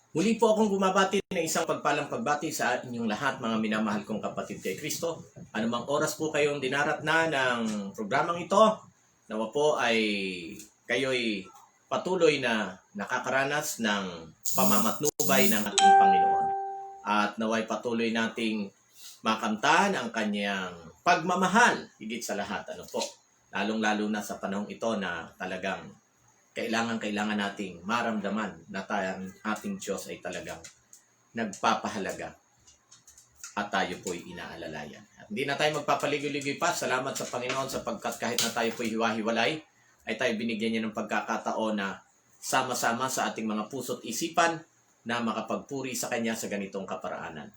Muli po akong bumabati ng isang pagpalang pagbati sa inyong lahat, mga minamahal kong kapatid kay Kristo. Anumang oras po kayong dinarat na ng programang ito, nawa po ay kayo'y patuloy na nakakaranas ng pamamatnubay ng ating Panginoon. At naway patuloy nating makamtan ang kanyang pagmamahal higit sa lahat. Ano po? Lalong-lalo na sa panahong ito na talagang kailangan nating maramdaman na ating Diyos ay talagang nagpapahalaga at tayo po'y inaalalayan. At hindi na tayo magpapaligoy-ligoy pa. Salamat sa Panginoon sapagkat kahit na tayo po'y hiwa-hiwalay, ay tayo binigyan niya ng pagkakataon na sama-sama sa ating mga puso't isipan na makapagpuri sa Kanya sa ganitong kaparaanan.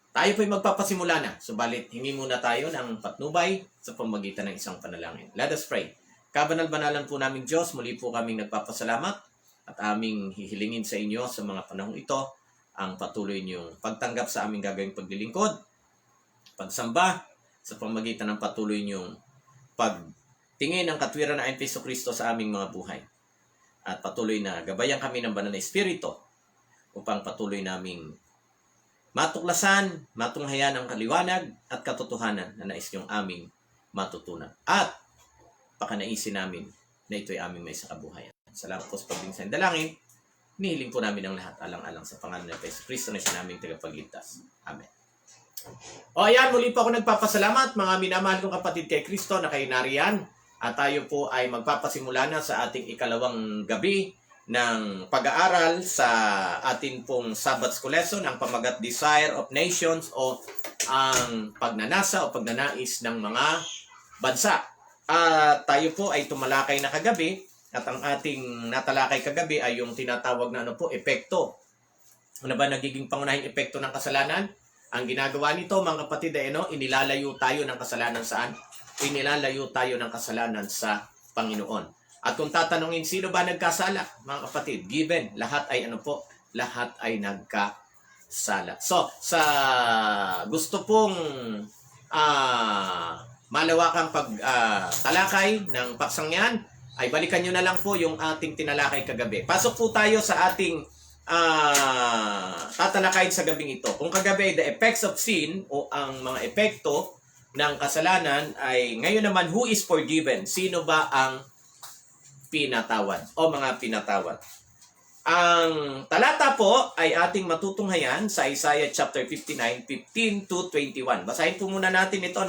Tayo po'y magpapasimula na. Subalit, hingi muna tayo ng patnubay sa pamamagitan ng isang panalangin. Let us pray. Kabanal-banalan po namin Diyos, muli po kaming nagpapasalamat at aming hihilingin sa inyo sa mga panahong ito ang patuloy niyong pagtanggap sa aming gagawing paglilingkod, pagsamba, sa pamamagitan ng patuloy niyong pagtingin ng katwiran na Kristo Kristo sa aming mga buhay. At patuloy na gabayan kami ng banal na Espiritu upang patuloy naming matuklasan, matunghayan ang kaliwanag at katotohanan na nais niyong aming matutunan. At pakanaisin namin na ito'y aming may sakabuhayan. Salamat po sa pagbingsan dalangin. Nihiling po namin ang lahat alang-alang sa pangalan ng Kristo na siya naming tagapagligtas. Amen. O ayan, muli po ako nagpapasalamat mga minamahal kong kapatid kay Kristo na kayo nariyan. At tayo po ay magpapasimula na sa ating ikalawang gabi ng pag-aaral sa atin pong Sabbath School lesson, ang pamagat Desire of Nations o ang pagnanasa o pagnanais ng mga bansa. Tayo po ay tumalakay na kagabi at ang ating natalakay kagabi ay yung tinatawag na epekto. Ano ba nagiging pangunahing epekto ng kasalanan? Ang ginagawa nito mga kapatid ay inilalayo tayo ng kasalanan saan? Inilalayo tayo ng kasalanan sa Panginoon. At kung tatanungin sino ba nagkasala, mga kapatid, given, lahat ay lahat ay nagkasala. So, sa gusto pong malawakang talakay ng paksang yan, ay balikan nyo na lang po yung ating tinalakay kagabi. Pasok po tayo sa ating tatalakayin sa gabing ito. Kung kagabi the effects of sin o ang mga epekto ng kasalanan, ay ngayon naman who is forgiven? Sino ba ang pinatawad o mga pinatawad? Ang talata po ay ating matutunghayan sa Isaiah chapter 59, 15 to 21. Basahin po muna natin ito,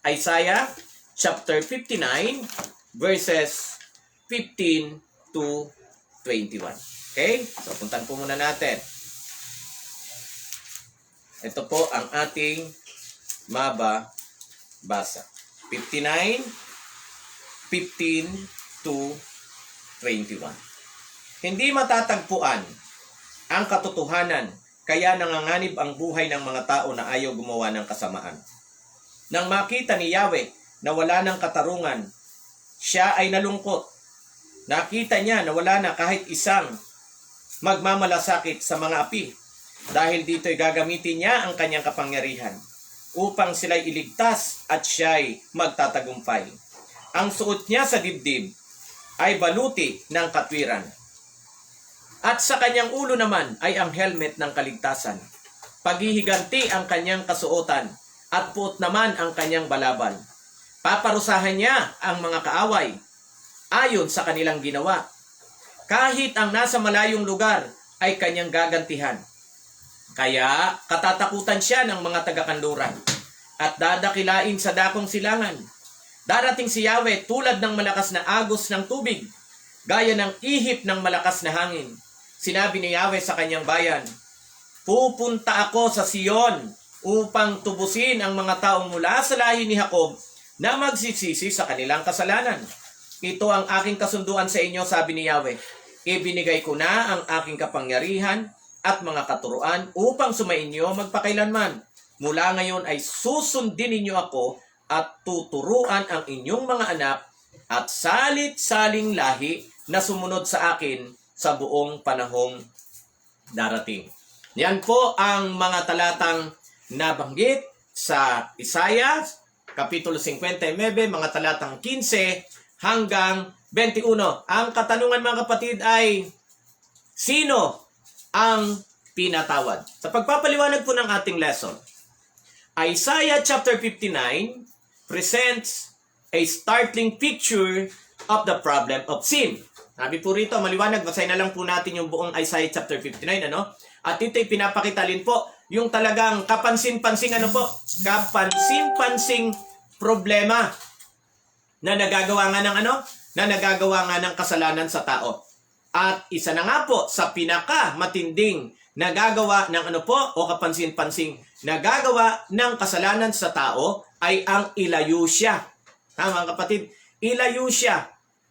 Isaiah chapter 59 verses 15 to 21. Okay? So, puntan po muna natin. Ito po ang ating mababasa. 59, 15 to 21. Hindi matatagpuan ang katotohanan, kaya nanganganib ang buhay ng mga tao na ayaw gumawa ng kasamaan. Nang makita ni Yahweh na wala ng katarungan, siya ay nalungkot. Nakita niya na wala na kahit isang magmamalasakit sa mga api. Dahil dito'y gagamitin niya ang kanyang kapangyarihan upang sila'y iligtas at siya'y magtatagumpay. Ang suot niya sa dibdib ay baluti ng katwiran. At sa kanyang ulo naman ay ang helmet ng kaligtasan. Paghihiganti ang kanyang kasuotan at puot naman ang kanyang balaban. Paparusahan niya ang mga kaaway ayon sa kanilang ginawa. Kahit ang nasa malayong lugar ay kanyang gagantihan. Kaya katatakutan siya ng mga taga-kanluran at dadakilain sa dakong silangan. Darating si Yahweh tulad ng malakas na agos ng tubig, gaya ng ihip ng malakas na hangin. Sinabi ni Yahweh sa kanyang bayan, pupunta ako sa Sion upang tubusin ang mga taong mula sa lahi ni Jacob na magsisisi sa kanilang kasalanan. Ito ang aking kasunduan sa inyo, sabi ni Yahweh. Ibinigay ko na ang aking kapangyarihan at mga katuruan upang sumainyo magpakailanman. Mula ngayon ay susundin ninyo ako at tuturuan ang inyong mga anak at salit-saling lahi na sumunod sa akin sa buong panahong darating. Yan po ang mga talatang nabanggit sa Isaiah, Kapitulo 59, mga talatang 15 hanggang 21. Ang katanungan mga kapatid ay, sino ang pinatawad. Sa pagpapaliwanag po ng ating lesson, Isaiah chapter 59 presents a startling picture of the problem of sin. Sabi po rito, maliwanag, basahin na lang po natin yung buong Isaiah chapter 59, ano? At ito'y pinapakita rin po yung talagang kapansin-pansing, ano po? Kapansin-pansing problema na nagagawa nga ng ano? Na nagagawa nga ng kasalanan sa tao. At isa na nga po sa pinaka matinding nagagawa ng ano po o kapansin-pansing nagagawa ng kasalanan sa tao ay ang ilayo siya. Mga kapatid, ilayo siya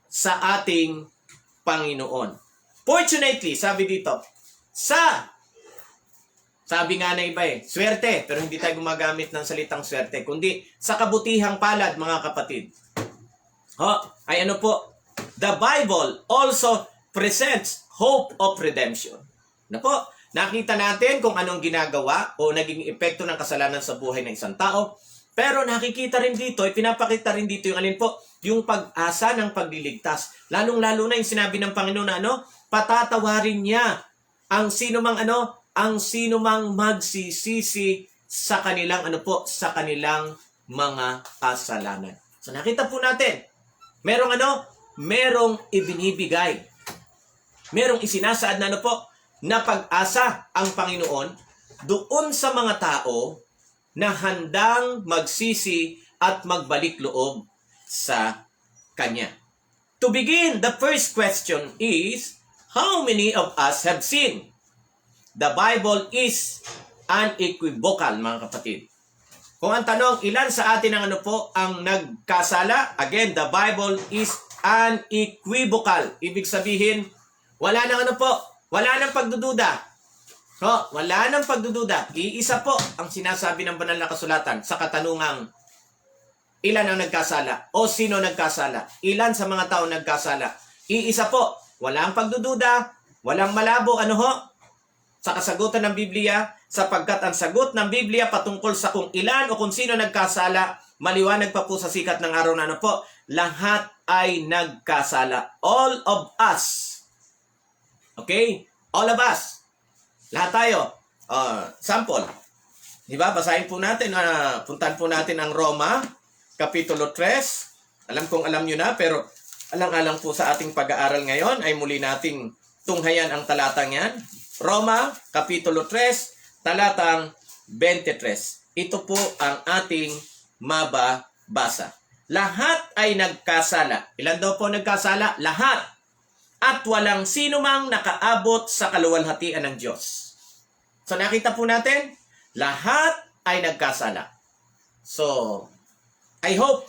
sa ating Panginoon. Fortunately, sabi dito, sabi nga na iba swerte, pero hindi tayo gumagamit ng salitang swerte, kundi sa kabutihang palad, mga kapatid. Ay ano po, the Bible also presents hope of redemption. Na po, nakita natin kung anong ginagawa o naging epekto ng kasalanan sa buhay ng isang tao. Pero nakikita rin dito, pinapakita rin dito yung alin po, yung pag-asa ng pagliligtas. Lalong-lalo na yung sinabi ng Panginoon na ano, patatawarin niya ang sino mang magsisisi sa kanilang ano po, sa kanilang mga kasalanan. So nakita po natin, merong ibinibigay. Merong isinasaad na ano po, na pag-asa ang Panginoon doon sa mga tao na handang magsisi at magbalik loob sa Kanya. To begin, the first question is, how many of us have sinned? The Bible is unequivocal, mga kapatid. Kung ang tanong, ilan sa atin ang ano po ang nagkasala? Again, the Bible is unequivocal. Ibig sabihin, wala nang ano po, wala nang pagdududa. Wala nang pagdududa. Iisa po ang sinasabi ng banal na kasulatan sa katanungang ilan ang nagkasala o sino nagkasala. Ilan sa mga tao nagkasala. Iisa po, walang pagdududa, walang malabo, sa kasagutan ng Biblia, sapagkat ang sagot ng Biblia patungkol sa kung ilan o kung sino nagkasala, maliwanag pa po sa sikat ng araw na lahat ay nagkasala. All of us. Okay? All of us. Lahat tayo. Sample. Diba? Basahin po natin. Puntahan po natin ang Roma, Kapitulo 3. Alam kong alam nyo na, pero alang-alang po sa ating pag-aaral ngayon ay muli nating tunghayan ang talatang yan. Roma, Kapitulo 3, talatang 23. Ito po ang ating mababasa. Lahat ay nagkasala. Ilan daw po nagkasala? Lahat. At walang sino mang nakaabot sa kaluwalhatian ng Diyos. So nakita po natin, lahat ay nagkasala. So, I hope,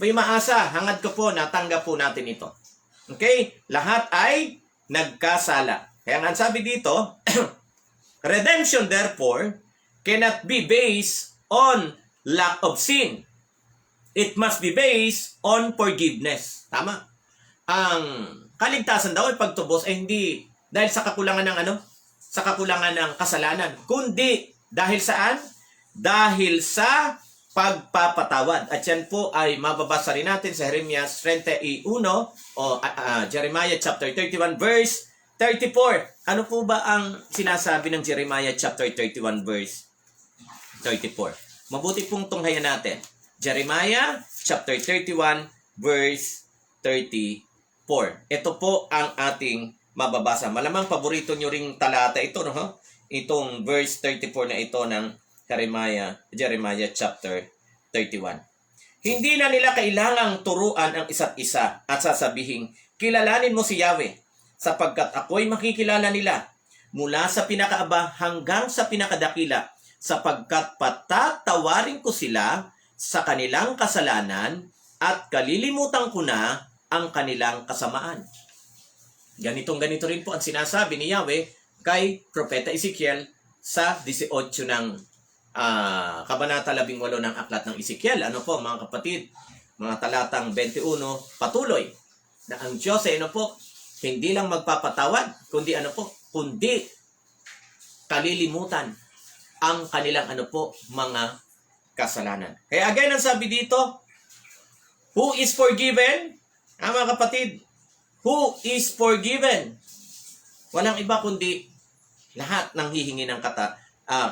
may maasa, hangad ko po, natanggap po natin ito. Okay? Lahat ay nagkasala. Kaya nga sabi dito, redemption therefore cannot be based on lack of sin. It must be based on forgiveness. Tama? Ang kaligtasan daw ay pagtubos ay hindi dahil sa kakulangan ng sa kakulangan ng kasalanan, kundi dahil saan? Dahil sa pagpapatawad. At yan po ay mababasa rin natin sa Jeremias 31 o Jeremiah chapter 31 verse 34. Ano po ba ang sinasabi ng Jeremiah chapter 31 verse 34? Mabuti pong tunghayan natin. Jeremiah chapter 31 verse 34. Ito po ang ating mababasa. Malamang paborito nyo ring talata ito, no? Itong verse 34 na ito ng Jeremiah chapter 31. Hindi na nila kailangang turuan ang isa't isa at sasabihin, kilalanin mo si Yahweh, sapagkat ako'y makikilala nila mula sa pinakaaba hanggang sa pinakadakila, sapagkat patatawarin ko sila sa kanilang kasalanan at kalilimutan ko na ang kanilang kasamaan. Ganito rin po ang sinasabi ni Yahweh kay Propeta Ezekiel sa 18 ng Kabanata 18 ng Aklat ng Ezekiel. Ano po mga kapatid? Mga talatang 21, patuloy na ang Diyos ay hindi lang magpapatawad, kundi kalilimutan ang kanilang mga kasalanan. Kaya again, ang sabi dito, who is forgiven? Mga kapatid, who is forgiven? Walang iba kundi Lahat ng hihingi ng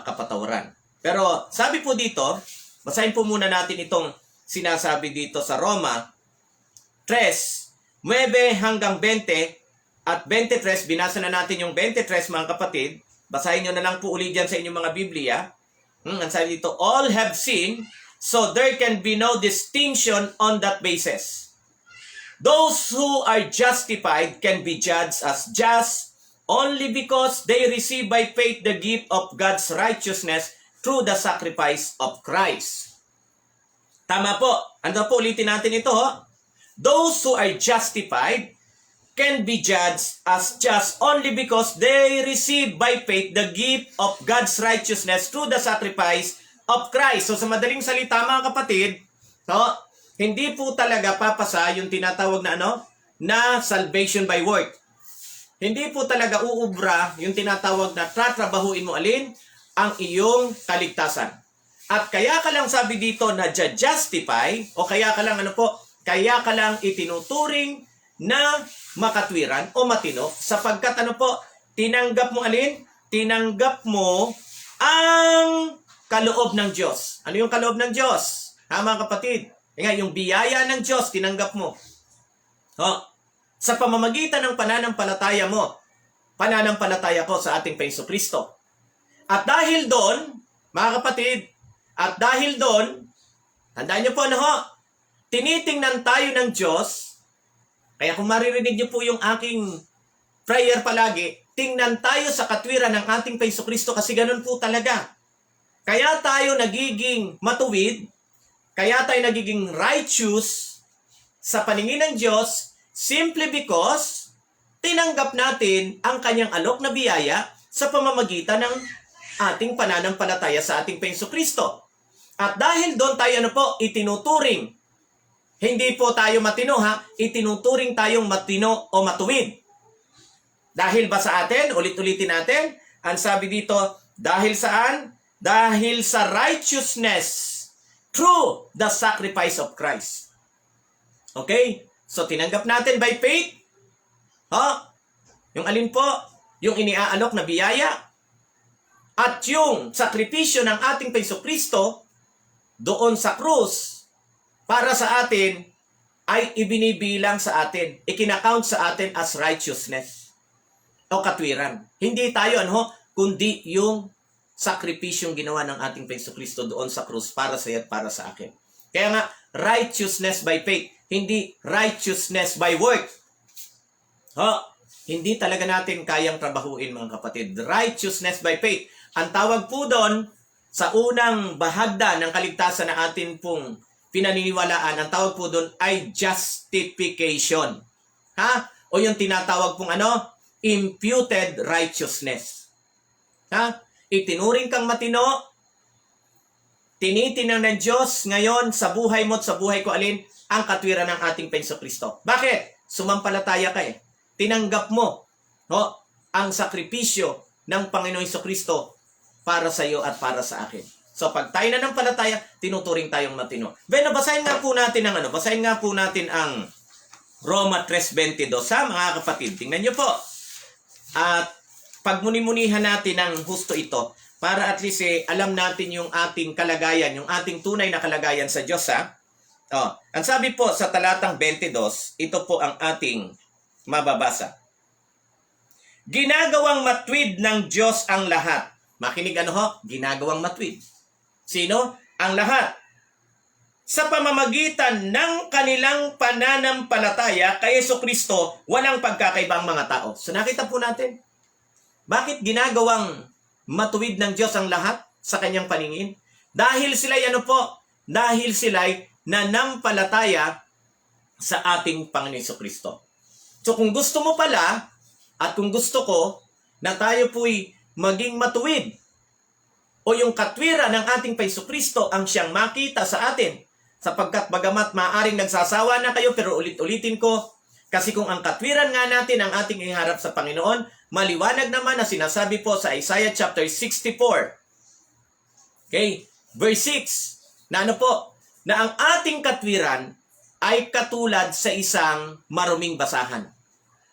kapatawaran. Pero sabi po dito, basahin po muna natin itong sinasabi dito sa Roma 3, 9 hanggang 20 at 23. Binasa na natin yung 23, mga kapatid. Basahin nyo na lang po ulit dyan sa inyong mga Biblia. Ang sabi dito, all have sinned, so there can be no distinction on that basis. Those who are justified can be judged as just only because they receive by faith the gift of God's righteousness through the sacrifice of Christ. Tama po. Ano po, ulitin natin ito. Those who are justified can be judged as just only because they receive by faith the gift of God's righteousness through the sacrifice of Christ. So sa madaling salita, mga kapatid, hindi po talaga papasa yung tinatawag na na salvation by work. Hindi po talaga uubra yung tinatawag na tatrabahuin mo alin ang iyong kaligtasan. At kaya ka lang sabi dito na justify, o kaya ka lang kaya ka lang itinuturing na makatwiran o matino, sapagkat tinanggap mo alin? Tinanggap mo ang kaloob ng Diyos. Ano yung kaloob ng Diyos? Mga kapatid, yung biyaya ng Diyos, tinanggap mo. Sa pamamagitan ng pananampalataya mo, pananampalataya ko sa ating Panginoong Kristo. At dahil doon, mga kapatid, tandaan niyo po tinitingnan tayo ng Diyos. Kaya kung maririnig niyo po yung aking prayer palagi, tingnan tayo sa katwiran ng ating Panginoong Kristo kasi ganun po talaga. Kaya tayo nagiging matuwid, kaya tayo nagiging righteous sa paningin ng Diyos simply because tinanggap natin ang kanyang alok na biyaya sa pamamagitan ng ating pananampalataya sa ating Panginoong Kristo. At dahil doon tayo itinuturing. Hindi po tayo matino itinuturing tayong matino o matuwid. Dahil ba sa atin? Ulit-ulitin natin. Ang sabi dito, dahil saan? Dahil sa righteousness through the sacrifice of Christ. Okay? So tinanggap natin by faith. Yung alin po? Yung iniaalok na biyaya. At yung sakripisyo ng ating Panginoong Kristo doon sa krus para sa atin ay ibinibilang sa atin, ikinakount sa atin as righteousness o katwiran. Hindi tayo kundi yung sakripisyong ginawa ng ating Panginoong Kristo doon sa krus para sa iyo at para sa akin. Kaya nga, righteousness by faith, hindi righteousness by work. Hindi talaga natin kayang trabahuin, mga kapatid. Righteousness by faith. Ang tawag po doon sa unang bahagda ng kaligtasan na atin pong pinaniniwalaan, ang tawag po doon ay justification. O yung tinatawag pong imputed righteousness. Itinuring kang matino, tinitinang ng Diyos ngayon sa buhay mo at sa buhay ko alin ang katwiran ng ating Panginoong Kristo. Bakit? Sumampalataya ka Tinanggap mo ang sakripisyo ng Panginoong Kristo para sa iyo at para sa akin. So pag tayo nanampalataya, tinuturing tayong matino. Basahin nga po natin ang Roma 3:22 mga kapatid. Tingnan niyo po. At pagmuni-munihan natin ang husto ito para at least alam natin yung ating kalagayan, yung ating tunay na kalagayan sa Diyos ang sabi po sa talatang 22, ito po ang ating mababasa. Ginagawang matwid ng Diyos ang lahat. Makinig ginagawang matwid. Sino? Ang lahat. Sa pamamagitan ng kanilang pananampalataya kay Jesucristo, walang pagkakaiba ang mga tao. So nakita po natin, bakit ginagawang matuwid ng Diyos ang lahat sa kanyang paningin? Dahil sila'y Dahil sila'y nanampalataya sa ating Panginoon Jesucristo. So kung gusto mo pala, at kung gusto ko, na tayo po'y maging matuwid, o yung katwiran ng ating Panginoon Kristo ang siyang makita sa atin, sapagkat bagamat maaring nagsasawa na kayo, pero ulit-ulitin ko, kasi kung ang katwiran nga natin ang ating iharap sa Panginoon, maliwanag naman na sinasabi po sa Isaiah chapter 64, okay, verse 6, na na ang ating katwiran ay katulad sa isang maruming basahan.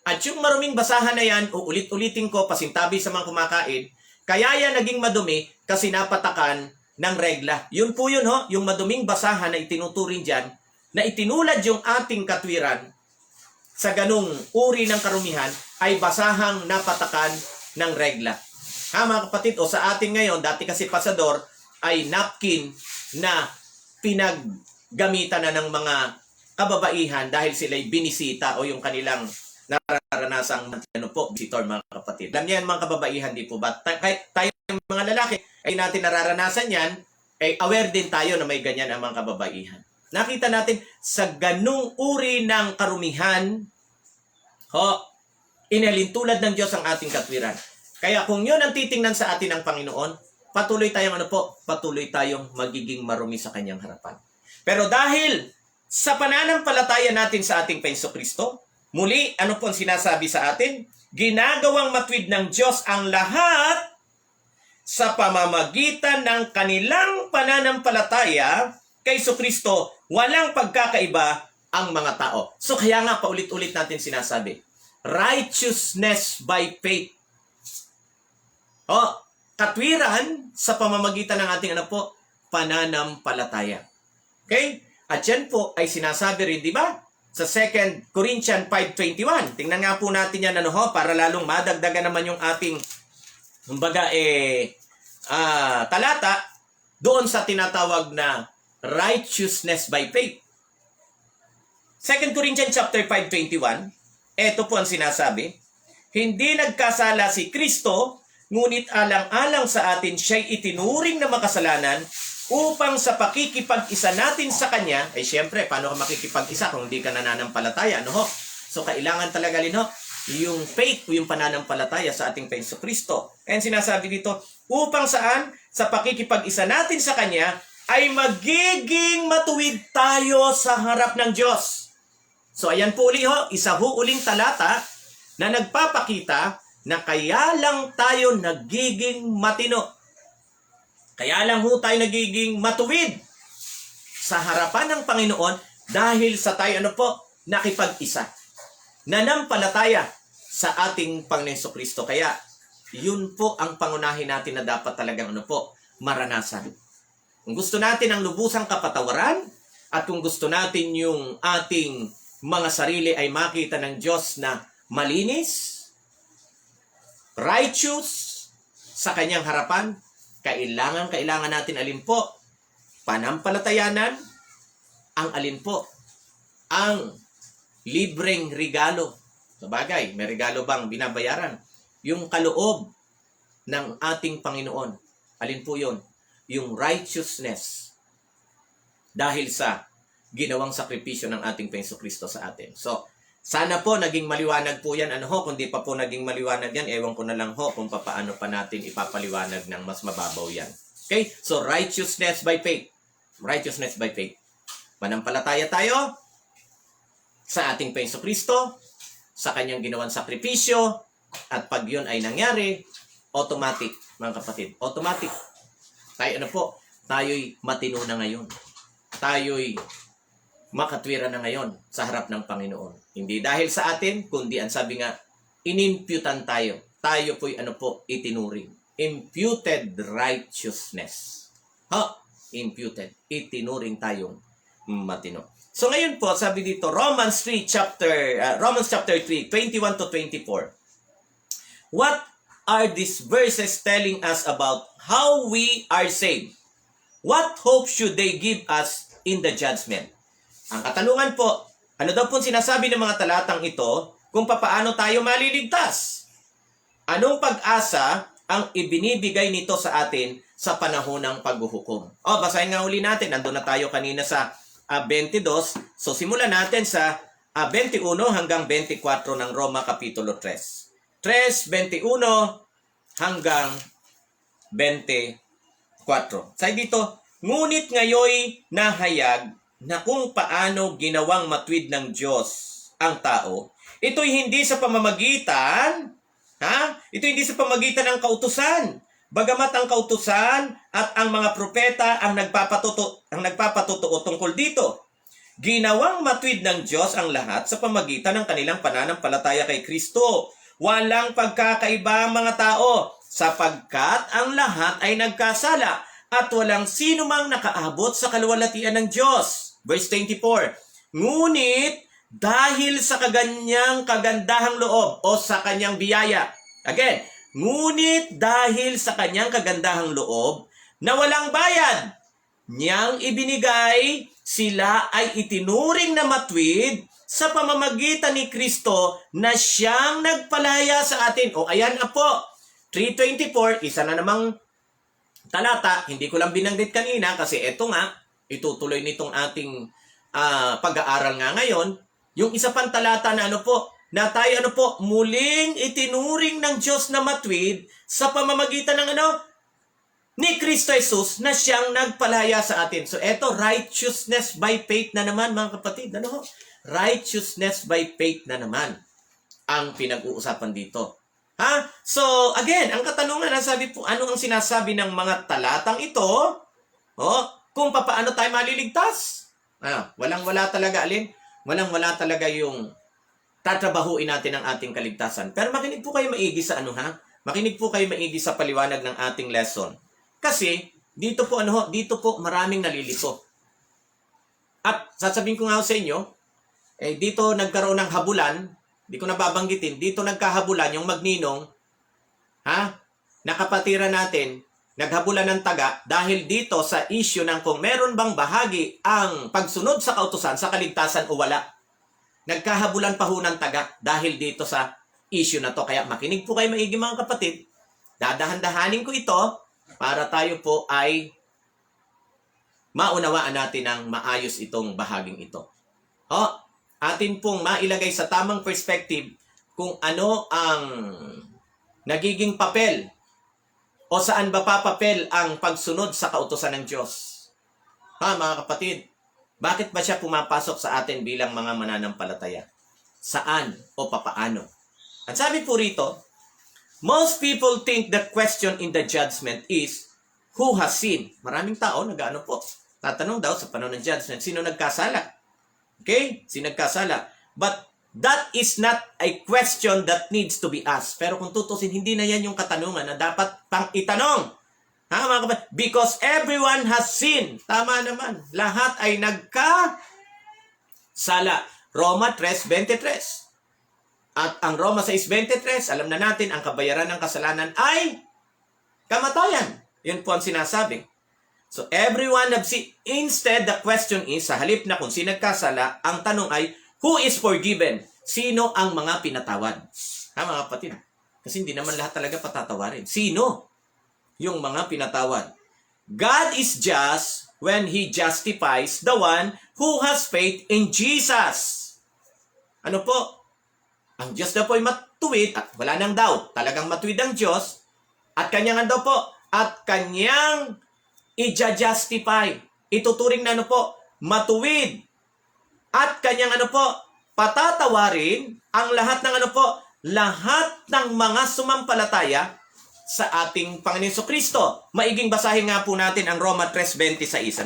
At yung maruming basahan na yan, uulit-ulitin ko, pasintabi sa mga kumakain, kaya yan naging madumi kasi napatakan ng regla. Yun po yun, yung maduming basahan na itinuturing dyan, na itinulad yung ating katwiran sa ganung uri ng karumihan, ay basahang napatakan ng regla. Mga kapatid, o sa atin ngayon, dati kasi pasador, ay napkin na pinaggamitan na ng mga kababaihan dahil sila'y binisita o yung kanilang naranasang visitor, mga kapatid. Alam niyan mga kababaihan, di po ba? Kahit tayo mga lalaki, ay natin nararanasan yan, ay aware din tayo na may ganyan ang mga kababaihan. Nakita natin sa ganung uri ng karumihan, inalintulad ng Diyos ang ating katwiran. Kaya kung yun ang titingnan sa atin ng Panginoon, patuloy tayong magiging marumi sa kanyang harapan. Pero dahil sa pananampalataya natin sa ating Jesucristo, muli, ano po ang sinasabi sa atin? Ginagawang matwid ng Diyos ang lahat sa pamamagitan ng kanilang pananampalataya kay Jesucristo. Walang pagkakaiba ang mga tao. So kaya nga paulit-ulit natin sinasabi, righteousness by faith. Katwiran sa pamamagitan ng ating pananampalataya. Okay? At yan po ay sinasabi rin, di ba? Sa 2 Corinthians 5:21. Tingnan nga po natin yan para lalong madagdagan naman yung ating talata doon sa tinatawag na righteousness by faith. 2 Corinthians chapter 5:21, ito po ang sinasabi, hindi nagkasala si Kristo, ngunit alang-alang sa atin siya'y itinuring na makasalanan upang sa pakikipag-isa natin sa Kanya, ay siyempre, paano ka makikipag-isa kung hindi ka nananampalataya? So, kailangan talaga yung faith o yung pananampalataya sa ating Jesucristo. And sinasabi dito, upang saan? Sa pakikipag-isa natin sa Kanya, ay magiging matuwid tayo sa harap ng Diyos. So, ayan po isa uling talata na nagpapakita na kaya lang tayo nagiging matino. Kaya lang tayo nagiging matuwid sa harapan ng Panginoon dahil sa tayo nakipag-isa. Nanampalataya sa ating Panginoon Jesucristo. Kaya, yun po ang pangunahin natin na dapat talagang maranasan. Kung gusto natin ang lubusang kapatawaran at kung gusto natin yung ating mga sarili ay makita ng Diyos na malinis, righteous sa kanyang harapan, kailangan natin alin po? Panampalatayanan, ang alin po? Ang libreng regalo. Sabagay, may regalo bang binabayaran? Yung kaloob ng ating Panginoon. Alin po yun? Yung righteousness. Dahil sa ginawang sakripisyo ng ating Jesucristo sa atin. So, sana po naging maliwanag po yan. Kung di pa po naging maliwanag yan, ewan ko na lang kung paano pa natin ipapaliwanag ng mas mababaw yan. Okay? So, righteousness by faith. Righteousness by faith. Manampalataya tayo sa ating Jesucristo, sa kanyang ginawang sakripisyo, at pag yun ay nangyari, automatic, mga kapatid, automatic. Tayo'y matino na ngayon. Tayo'y makatwira na ngayon sa harap ng Panginoon. Hindi dahil sa atin, kundi ang sabi nga, inimputan tayo. Tayo po'y itinuring. Imputed righteousness. Imputed. Itinuring tayong matino. So ngayon po, sabi dito, Romans chapter 3, 21 to 24. What are these verses telling us about how we are saved? What hope should they give us in the judgment? Ang katanungan po, ano daw po sinasabi ng mga talatang ito kung papaano tayo maliligtas? Anong pag-asa ang ibinibigay nito sa atin sa panahon ng paghuhukom? Basahin nga uli natin. Nandun na tayo kanina sa 22. So simulan natin sa 21 hanggang 24 ng Roma Kapitulo 3. 3:21 hanggang 24. Say dito, ngunit ngayoy nahayag na kung paano ginawang matwid ng Diyos ang tao, ito'y hindi sa pamamagitan, ito'y hindi sa pamamagitan ng kautusan. Bagamat ang kautusan at ang mga propeta ang nagpapatutuo tungkol dito. Ginawang matuwid ng Diyos ang lahat sa pamagitan ng kanilang pananampalataya kay Kristo. Walang pagkakaiba ang mga tao, sapagkat ang lahat ay nagkasala at walang sino mang nakaabot sa kaluwalhatian ng Diyos. Verse 24, ngunit dahil sa kaganyang kagandahang loob o sa kanyang biyaya. Again, ngunit dahil sa kanyang kagandahang loob na walang bayad, niyang ibinigay, sila ay itinuring na matuwid sa pamamagitan ni Kristo na siyang nagpalaya sa atin. O ayan na po, 3:24, isa na namang talata, hindi ko lang binanggit kanina kasi eto nga, itutuloy nitong ating pag-aaral nga ngayon, yung isa pang talata na na tayo muling itinuring ng Diyos na matuwid sa pamamagitan ng ni Kristo Jesus na siyang nagpalaya sa atin. So eto, righteousness by faith na naman mga kapatid. Righteousness by faith na naman ang pinag-uusapan dito. So again, ang katanungan, sabi po, ano ang sinasabi ng mga talatang ito? Kung paano tayo maliligtas? Walang-wala talaga, walang-wala talaga yung tatrabahuin natin ang ating kaligtasan. Pero makinig po kayo maigi sa Makinig po kayo maigi sa paliwanag ng ating lesson. Kasi dito po maraming nalilito. At sasabihin ko nga sa inyo, dito nagkaroon ng habulan, di ko nababanggitin, dito nagkahabulan yung magninong, nakapatiran natin, naghabulan ng taga dahil dito sa issue ng kung meron bang bahagi ang pagsunod sa kautusan sa kaligtasan o wala. Nagkahabulan pa ho ng taga dahil dito sa issue na to. Kaya makinig po kayo maigi mga kapatid. Dadahan-dahanin ko ito para tayo po ay maunawaan natin ang maayos itong bahaging ito. Atin pong mailagay sa tamang perspective kung ano ang nagiging papel o saan ba papapel ang pagsunod sa kautusan ng Diyos. Mga kapatid, bakit ba siya pumapasok sa atin bilang mga mananampalataya? Saan o papaano? At sabi po rito, most people think the question in the judgment is, who has sinned? Maraming tao tatanong daw sa panahon ng judgment, sino nagkasala? Okay? Sino nagkasala? But that is not a question that needs to be asked. Pero kung tutusin, hindi na yan yung katanungan na dapat pang itanong. Mga kapatid? Because everyone has sinned. Tama naman. Lahat ay nagkasala. Roma 3:23. At ang Roma 6:23, alam na natin, ang kabayaran ng kasalanan ay kamatayan. Yun po ang sinasabi. So, everyone have sinned. Instead, the question is, sa halip na kung sino nagkasala, ang tanong ay, who is forgiven? Sino ang mga pinatawad? Mga kapatid? Kasi hindi naman lahat talaga patatawarin. Sino yung mga pinatawad? God is just when He justifies the one who has faith in Jesus. Ano po? Ang Diyos daw po ay matuwid at wala nang daw. Talagang matuwid ang Diyos at kanyang at kanyang i-justify. Ituturing na matuwid. At kanyang patatawarin ang lahat ng lahat ng mga sumampalataya sa ating Panginoon Kristo. Maiging basahin nga po natin ang Roma 3:26.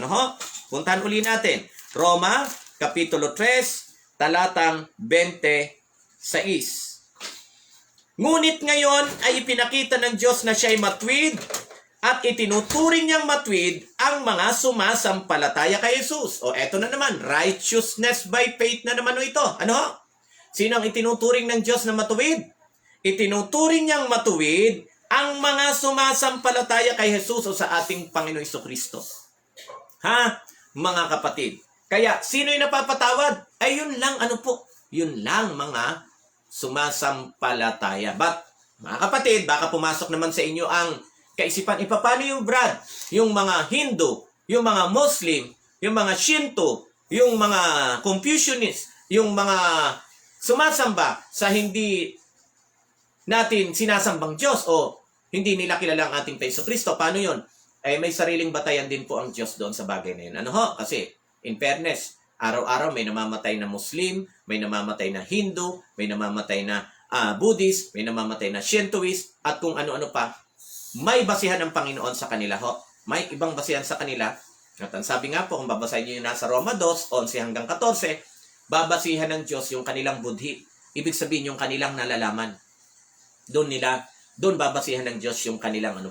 Puntahan uli natin. Roma, Kapitulo 3, talatang 26. Ngunit ngayon ay ipinakita ng Diyos na siya'y matuwid at itinuturing niyang matuwid ang mga sumasampalataya kay Jesus. Eto na naman, righteousness by faith na naman ito. Sino ang itinuturing ng Diyos na matuwid? Itinuturing niyang matuwid ang mga sumasampalataya kay Jesus o sa ating Panginoon Kristo. Mga kapatid. Kaya, sino'y napapatawad? Ay, yun lang, yun lang mga sumasampalataya. But, mga kapatid, baka pumasok naman sa inyo ang kaisipan, paano yung Brad? Yung mga Hindu, yung mga Muslim, yung mga Shinto, yung mga Confucianist, yung mga sumasamba sa hindi natin sinasambang Diyos o hindi nila kilala ang ating Kristo. Paano yun? May sariling batayan din po ang Diyos doon sa bagay na yun. Kasi, in fairness, araw-araw may namamatay na Muslim, may namamatay na Hindu, may namamatay na Buddhist, may namamatay na Shintoist, at kung ano-ano pa, may basihan ng Panginoon sa kanila. May ibang basihan sa kanila At ang sabi nga po, kung babasahin nyo yung nasa Roma 2, 11 hanggang 14, babasihan ng Diyos yung kanilang budhi. Ibig sabihin yung kanilang nalalaman. Doon babasihan ng Diyos yung kanilang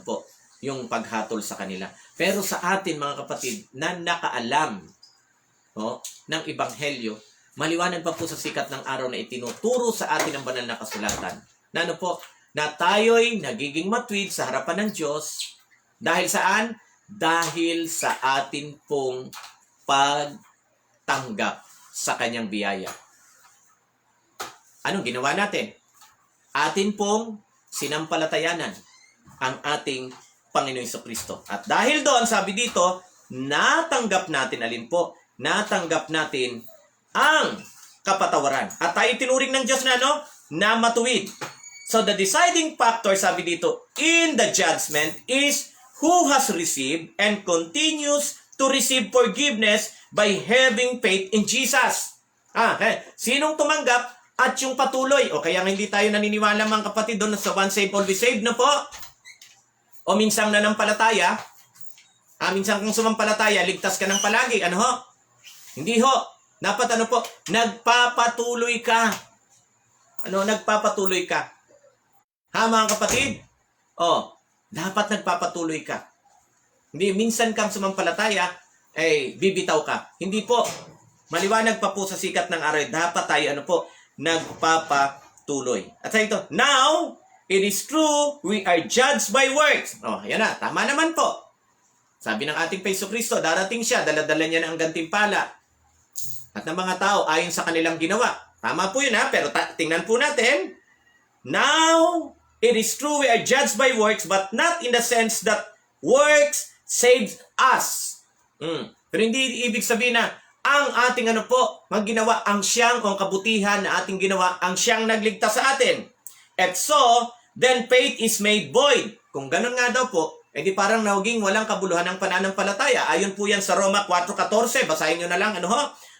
yung paghatol sa kanila. Pero sa atin mga kapatid, na nakaalam ng Ebanghelyo, maliwanag pa po sa sikat ng araw na itinuturo sa atin ang banal na kasulatan. Na tayo'y nagiging matuwid sa harapan ng Diyos. Dahil saan? Dahil sa atin pong pagtanggap sa kanyang biyaya. Anong ginawa natin? Atin pong sinampalatayanan ang ating Panginoon Jesucristo. At dahil doon, sabi dito, natanggap natin, natanggap natin ang kapatawaran. At tayo tinuring ng Diyos na matuwid. So the deciding factor, sabi dito, in the judgment is who has received and continues to receive forgiveness by having faith in Jesus. Sinong tumanggap at yung patuloy? O kaya hindi tayo naniniwala mga kapatid doon sa once saved, always saved na po. O minsang nanampalataya. Minsang kang sumampalataya, ligtas ka ng palagi. Hindi ho. Dapat nagpapatuloy ka. Nagpapatuloy ka. Mga kapatid? Dapat nagpapatuloy ka. Hindi, minsan kang sumampalataya, bibitaw ka. Hindi po. Maliwanag pa po sa sikat ng araw. Dapat tayo, nagpapatuloy. At sa ito, now, it is true, we are judged by works. Yan na. Tama naman po. Sabi ng ating Jesucristo, darating siya, dala-dala niya na ang gantimpala. At ng mga tao, ayon sa kanilang ginawa. Tama po yun pero tingnan po natin. Now, it is true we are judged by works, but not in the sense that works saves us. Pero hindi ibig sabihin na ang ating ginawa, ang siyang o kabutihan na ating ginawa, ang siyang nagligtas sa atin. At so, then faith is made void. Kung ganun nga daw po, di parang naging walang kabuluhan ng pananampalataya. Ayon po yan sa Roma 4:14. Basahin nyo na lang,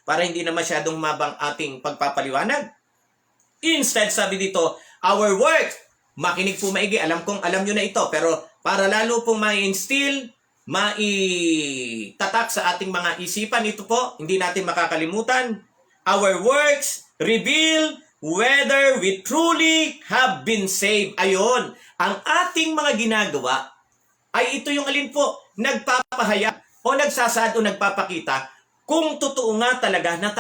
para hindi na masyadong mabang ating pagpapaliwanag. Instead, sabi dito, our works, makinig po maigi, alam nyo na ito, pero para lalo pong ma-instill, maitatak sa ating mga isipan, ito po, hindi natin makakalimutan. Our works reveal whether we truly have been saved. Ayon, ang ating mga ginagawa, ay ito yung nagpapahayag o nagsasaad o nagpapakita kung totoo nga talaga na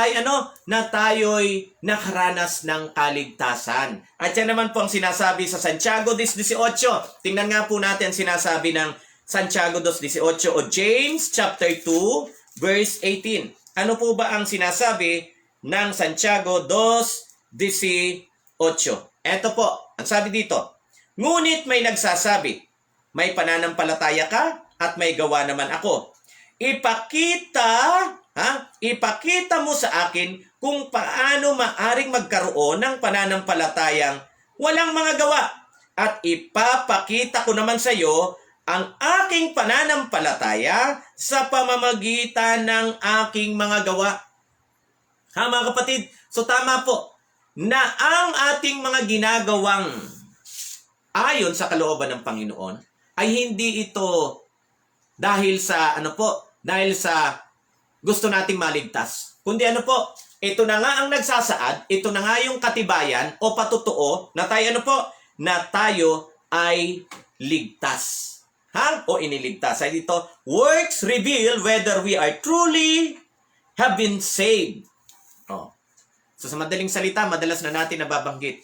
tayo'y nakaranas ng kaligtasan. At yan naman po ang sinasabi sa Santiago 2:18. Tingnan nga po natin sinasabi ng Santiago 2:18 o James chapter 2 verse 18. Ano po ba ang sinasabi ng Santiago 2:18? Ito po, ang sabi dito, ngunit may nagsasabi, may pananampalataya ka at may gawa naman ako. Ipakita mo sa akin kung paano maaring magkaroon ng pananampalatayang walang mga gawa. At ipapakita ko naman sa iyo ang aking pananampalataya sa pamamagitan ng aking mga gawa. Mga kapatid, so tama po na ang ating mga ginagawang ayon sa kalooban ng Panginoon ay hindi ito dahil sa dahil sa gusto nating maligtas. Kundi ito na nga ang nagsasaad, ito na nga yung katibayan o patutuo na tayo na tayo ay ligtas. O iniligtas. Ay dito, works reveal whether we are truly have been saved. So sa madaling salita, madalas na natin nababanggit.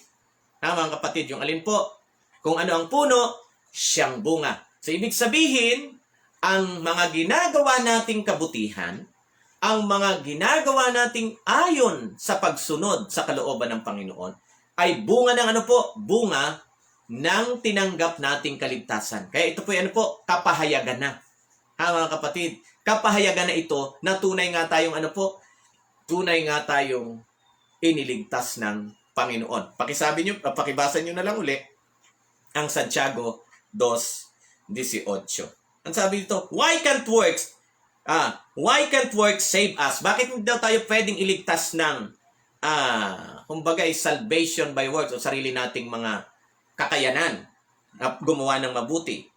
Mga kapatid, yung alin po, kung ano ang puno, siyang bunga. So ibig sabihin, ang mga ginagawa nating kabutihan, ang mga ginagawa nating ayon sa pagsunod sa kalooban ng Panginoon, ay bunga ng bunga ng tinanggap nating kaligtasan. Kaya ito po, kapahayagan na. Mga kapatid, kapahayagan na ito na tunay nga tayong iniligtas ng Panginoon. Pakibasa nyo na lang uli ang Santiago 2:18. Ang sabi dito, why can't works save us? Bakit hindi daw tayo pwedeng iligtas ng salvation by works o sarili nating mga kakayanan na gumawa ng mabuti?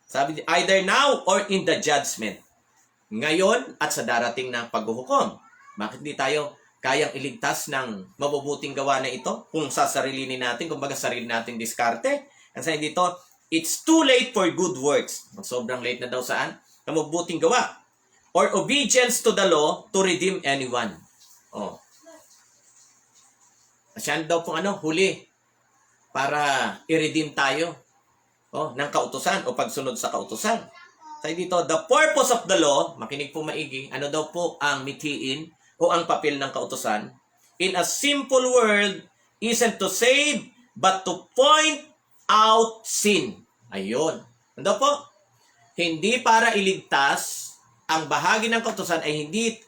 Sabi, either now or in the judgment. ngayon at sa darating na paghuhukom. Bakit di tayo kayang iligtas ng mabubuting gawa na ito kung sasarilinin natin, kumbaga sarili natin diskarte? Ang sabi dito, it's too late for good works. Sobrang late na daw saan? Ang mabubuting gawa. Or obedience to the law to redeem anyone. Oh. Asyan daw pong huli para i-redeem tayo ng kautusan o pagsunod sa kautusan. Sabi dito, the purpose of the law, makinig po maigi, ano daw po ang mithiin o ang papel ng kautusan? In a simple word, isn't to save, but to point out sin. Ayun. Ano daw po? Hindi para iligtas, ang bahagi ng kautusan ay hindi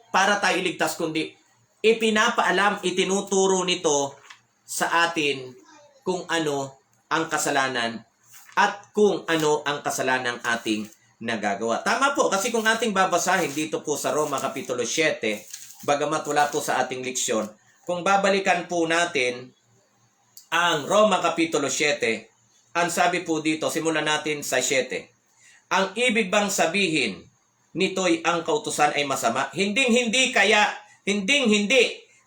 para tayo iligtas, kundi ipinapaalam, itinuturo nito sa atin kung ano ang kasalanan at kung ano ang kasalanang ating nagagawa. Tama po, kasi kung ating babasahin dito po sa Roma Kapitulo 7, bagamat wala po sa ating leksyon, kung babalikan po natin ang Roma Kapitulo 7, ang sabi po dito, simulan natin sa 7. Ang ibig bang sabihin nito'y ang kautusan ay masama? Hinding-hindi,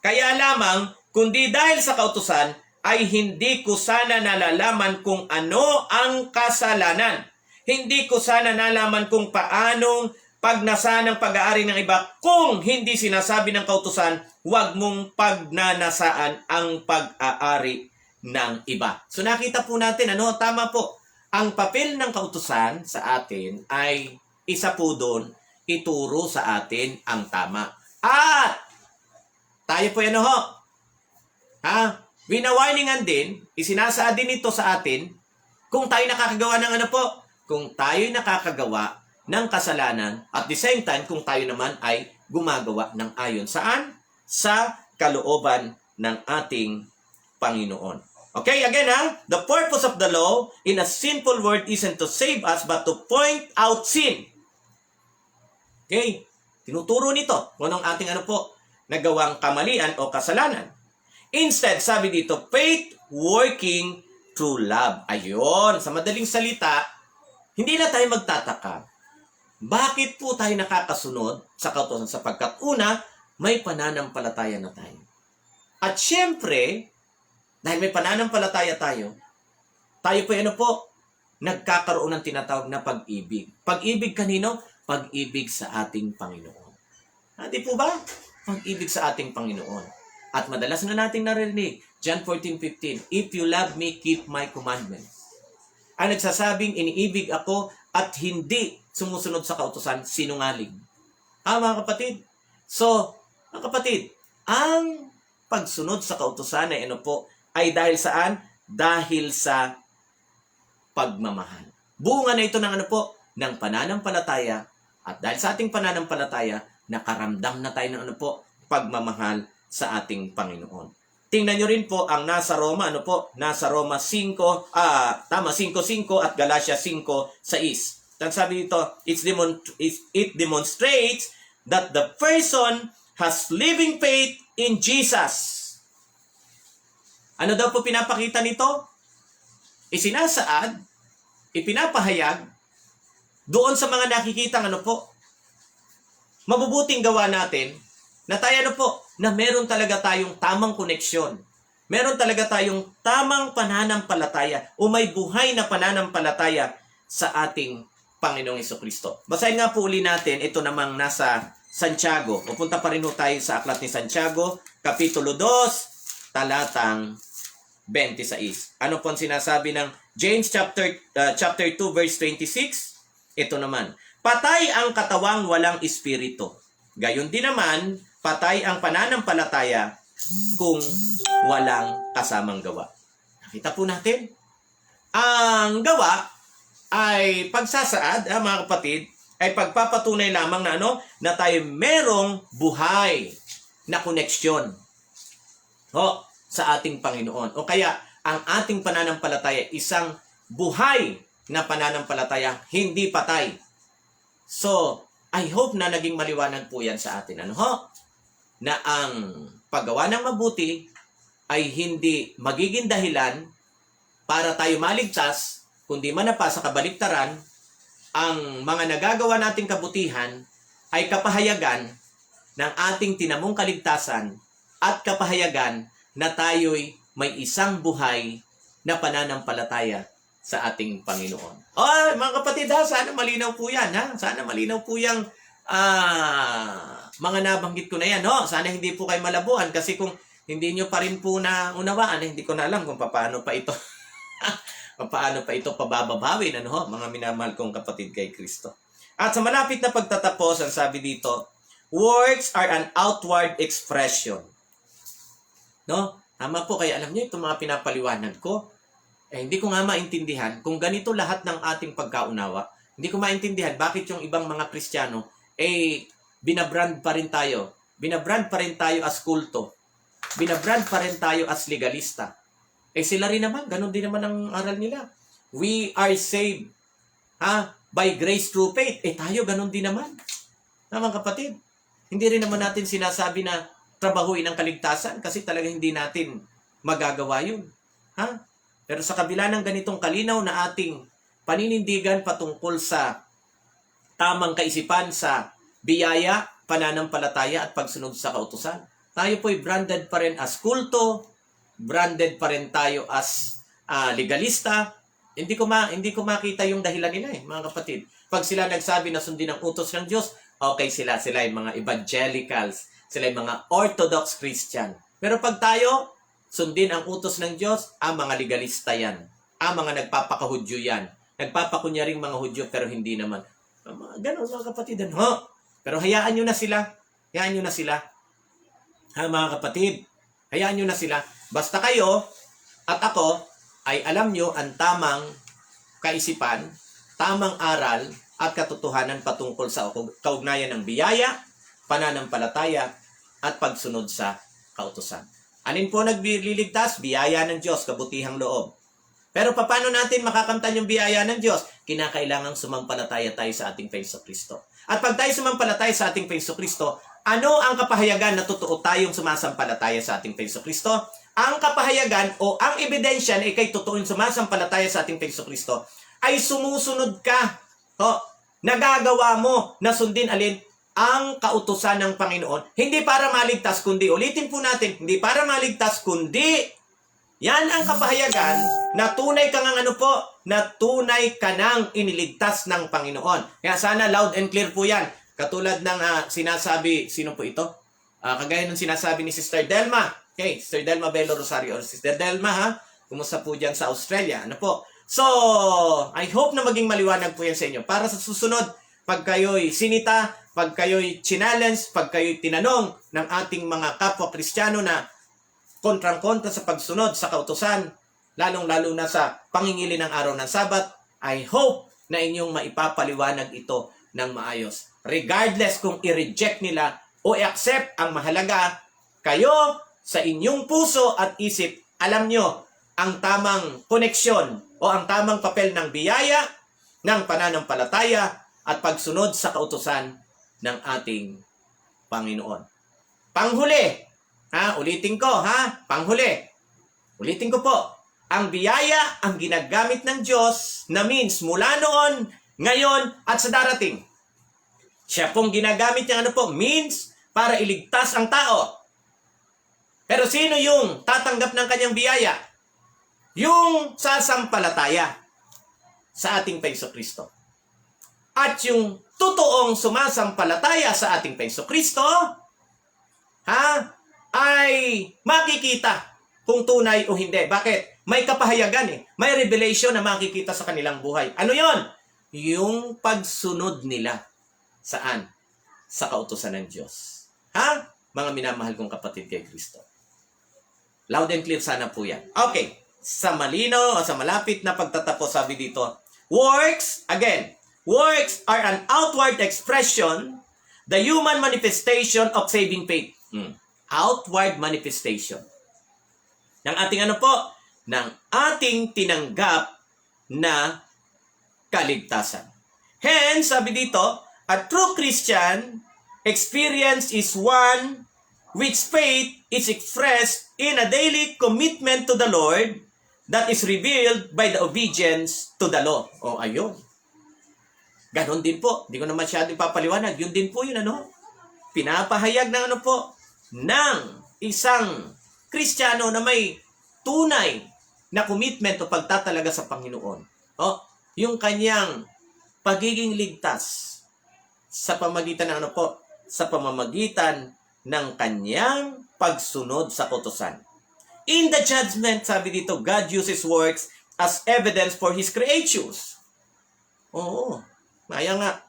kaya lamang, kundi dahil sa kautusan, ay hindi ko sana nalalaman kung ano ang kasalanan. Hindi ko sana nalaman kung paanong pagnasa ng pag-aari ng iba kung hindi sinasabi ng kautusan, huwag mong pagnanasaan ang pag-aari ng iba. So nakita po natin, tama po. Ang papel ng kautusan sa atin ay isa po doon, ituro sa atin ang tama. At tayo po winawarningan din, isinasaad din ito sa atin kung tayo nakakagawa ng kung tayo nakakagawa ng kasalanan at the same time kung tayo naman ay gumagawa ng ayon. Saan? Sa kalooban ng ating Panginoon. Okay, again the purpose of the law in a simple word isn't to save us but to point out sin. Okay, tinuturo nito kung anong ating nagawang kamalian o kasalanan. Instead, sabi dito, faith working through love. Ayun, sa madaling salita, hindi na tayo magtataka. Bakit po tayo nakakasunod sa kautusan? Sapagkat una, may pananampalataya na tayo. At syempre, dahil may pananampalataya tayo po, nagkakaroon ng tinatawag na pag-ibig. Pag-ibig kanino? Pag-ibig sa ating Panginoon. Hindi po ba? Pag-ibig sa ating Panginoon. At madalas na nating narinig, John 14:15, if you love me, keep my commandments. Ang nagsasabing, iniibig ako at hindi sumusunod sa kautusan, sinungaling. Mga kapatid? So, mga kapatid, ang pagsunod sa kautusan ay dahil saan? Dahil sa pagmamahal. Bunga na ito ng pananampalataya, at dahil sa ating pananampalataya, nakaramdam na tayo ng pagmamahal sa ating Panginoon. Tingnan nyo rin po ang nasa Roma, nasa Roma 5:5 at Galatia 5:6. Ang sabi dito, it demonstrates that the person has living faith in Jesus. Ano daw po pinapakita nito? Isinasaad, ipinapahayag doon sa mga nakikitang mabubuting gawa natin, na tayo na meron talaga tayong tamang koneksyon. Meron talaga tayong tamang pananampalataya o may buhay na pananampalataya sa ating Panginoong Jesucristo. Basahin nga po uli natin, ito namang nasa Santiago. Pupunta pa rin tayo sa aklat ni Santiago, Kapitulo 2, talatang 26. Ano po ang sinasabi ng James chapter 2 verse 26? Ito naman, patay ang katawang walang espiritu. Gayon din naman, patay ang pananampalataya kung walang kasamang gawa. Nakita po natin, ang gawa ay pagsasaad, mga kapatid, ay pagpapatunay lamang na tayo merong buhay na koneksyon sa ating Panginoon. O kaya, ang ating pananampalataya, isang buhay na pananampalataya, hindi patay. So, I hope na naging maliwanag po yan sa atin. Na ang paggawa ng mabuti ay hindi magiging dahilan para tayo maligtas, kundi manapa sa kabaligtaran, ang mga nagagawa nating kabutihan ay kapahayagan ng ating tinamong kaligtasan at kapahayagan na tayo'y may isang buhay na pananampalataya sa ating Panginoon. Mga kapatid, sana malinaw po yan. Sana malinaw po yung mga nabanggit ko na yan. Sana hindi po kayo malabuan kasi kung hindi nyo pa rin po na unawaan, hindi ko na alam kung paano pa ito paano pa ito pabababawin, mga minamahal kong kapatid kay Kristo. At sa malapit na pagtatapos, ang sabi dito, works are an outward expression. Tama po, kaya alam niyo, itong mga pinapaliwanag ko, hindi ko nga maintindihan kung ganito lahat ng ating pagkaunawa, hindi ko maintindihan bakit yung ibang mga Kristiyano, binabrand pa rin tayo. Binabrand pa rin tayo as kulto. Binabrand pa rin tayo as legalista. Sila rin naman, ganun din naman ang aral nila. We are saved by grace through faith. Tayo, ganun din naman. Mga kapatid, hindi rin naman natin sinasabi na trabahuin ang kaligtasan kasi talagang hindi natin magagawa yun. Pero sa kabila ng ganitong kalinaw na ating paninindigan patungkol sa tamang kaisipan sa biyaya, pananampalataya at pagsunod sa kautusan, tayo po'y branded pa rin as kulto, branded pa rin tayo as legalista. Hindi ko makita yung dahilan nila mga kapatid. Pag sila nagsabi na sundin ang utos ng Diyos, okay sila ay mga evangelicals, sila ay mga orthodox Christian. Pero pag tayo sundin ang utos ng Diyos, mga legalista yan. Mga nagpapakahudyo yan. Nagpapakunyaring mga Hudyo pero hindi naman. Ganon mga kapatid. Pero hayaan nyo na sila. Hayaan nyo na sila. Mga kapatid, hayaan nyo na sila. Basta kayo at ako ay alam nyo ang tamang kaisipan, tamang aral at katotohanan patungkol sa kaugnayan ng biyaya, pananampalataya at pagsunod sa kautusan. Alin po nagliligtas? Biyaya ng Diyos, kabutihang loob. Pero paano natin makakamtan yung biyaya ng Diyos? Kinakailangang sumampalataya tayo sa ating Panginoon. At pag tayo sumampalataya sa ating Panginoon, ano ang kapahayagan na totoo tayong sumasampalataya sa ating Panginoon? Ang kapahayagan o ang ebidensya na ikay totoong sumasampalataya sa ating Panginoon ay sumusunod ka. Nagagawa mo na sundin alin ang kautusan ng Panginoon. Hindi para maligtas, kundi, ulitin po natin, hindi para maligtas, kundi, yan ang kapahayagan na tunay ka ngang na tunay ka nang iniligtas ng Panginoon. Kaya sana loud and clear po yan. Katulad ng sinasabi, sino po ito? Kagaya ng sinasabi ni Sister Delma. Okay, Sister Delma Bello Rosario. Sister Delma, kumusta po dyan sa Australia? So, I hope na maging maliwanag po yan sa inyo. Para sa susunod, pag kayo'y sinita, pag kayo'y challenge, pag kayo'y tinanong ng ating mga kapwa Kristiyano na kontrang-kontra sa pagsunod sa kautusan, lalong-lalo na sa pangingili ng araw ng Sabat, I hope na inyong maipapaliwanag ito ng maayos. Regardless kung i-reject nila o i-accept, ang mahalaga, kayo sa inyong puso at isip, alam nyo ang tamang koneksyon o ang tamang papel ng biyaya, ng pananampalataya at pagsunod sa kautusan ng ating Panginoon. Panghuli, ulitin ko, panghuli. Ulitin ko po, ang biyaya ang ginagamit ng Diyos na means mula noon, ngayon at sa darating. Siya pong ginagamit niya means para iligtas ang tao. Pero sino yung tatanggap ng kanyang biyaya? Yung sasampalataya sa ating Panginoon. At yung totoong sumasampalataya sa ating Panginoon, ay makikita kung tunay o hindi. Bakit? May kapahayagan May revelation na makikita sa kanilang buhay. Ano yon? Yung pagsunod nila. Saan? Sa kautusan ng Diyos. Mga minamahal kong kapatid kay Kristo. Loud and clear sana po yan. Okay. Sa malino o sa malapit na pagtatapos, sabi dito, works are an outward expression, the human manifestation of saving faith. Outward manifestation. Ng ating ng ating tinanggap na kaligtasan. Hence, sabi dito, a true Christian experience is one which faith is expressed in a daily commitment to the Lord that is revealed by the obedience to the law. Ayun. Ganon din po. Hindi ko na masyado ipapaliwanag. Yun din po yun, ano? Pinapahayag ng ano po, ng isang Kristiyano na may tunay na commitment o pagtatalaga sa Panginoon. O, yung kanyang pagiging ligtas sa pamagitan ng ano po, sa pamamagitan ng kanyang pagsunod sa kautusan. In the judgment, sabi dito, God uses works as evidence for His creatures. Oo, kaya nga.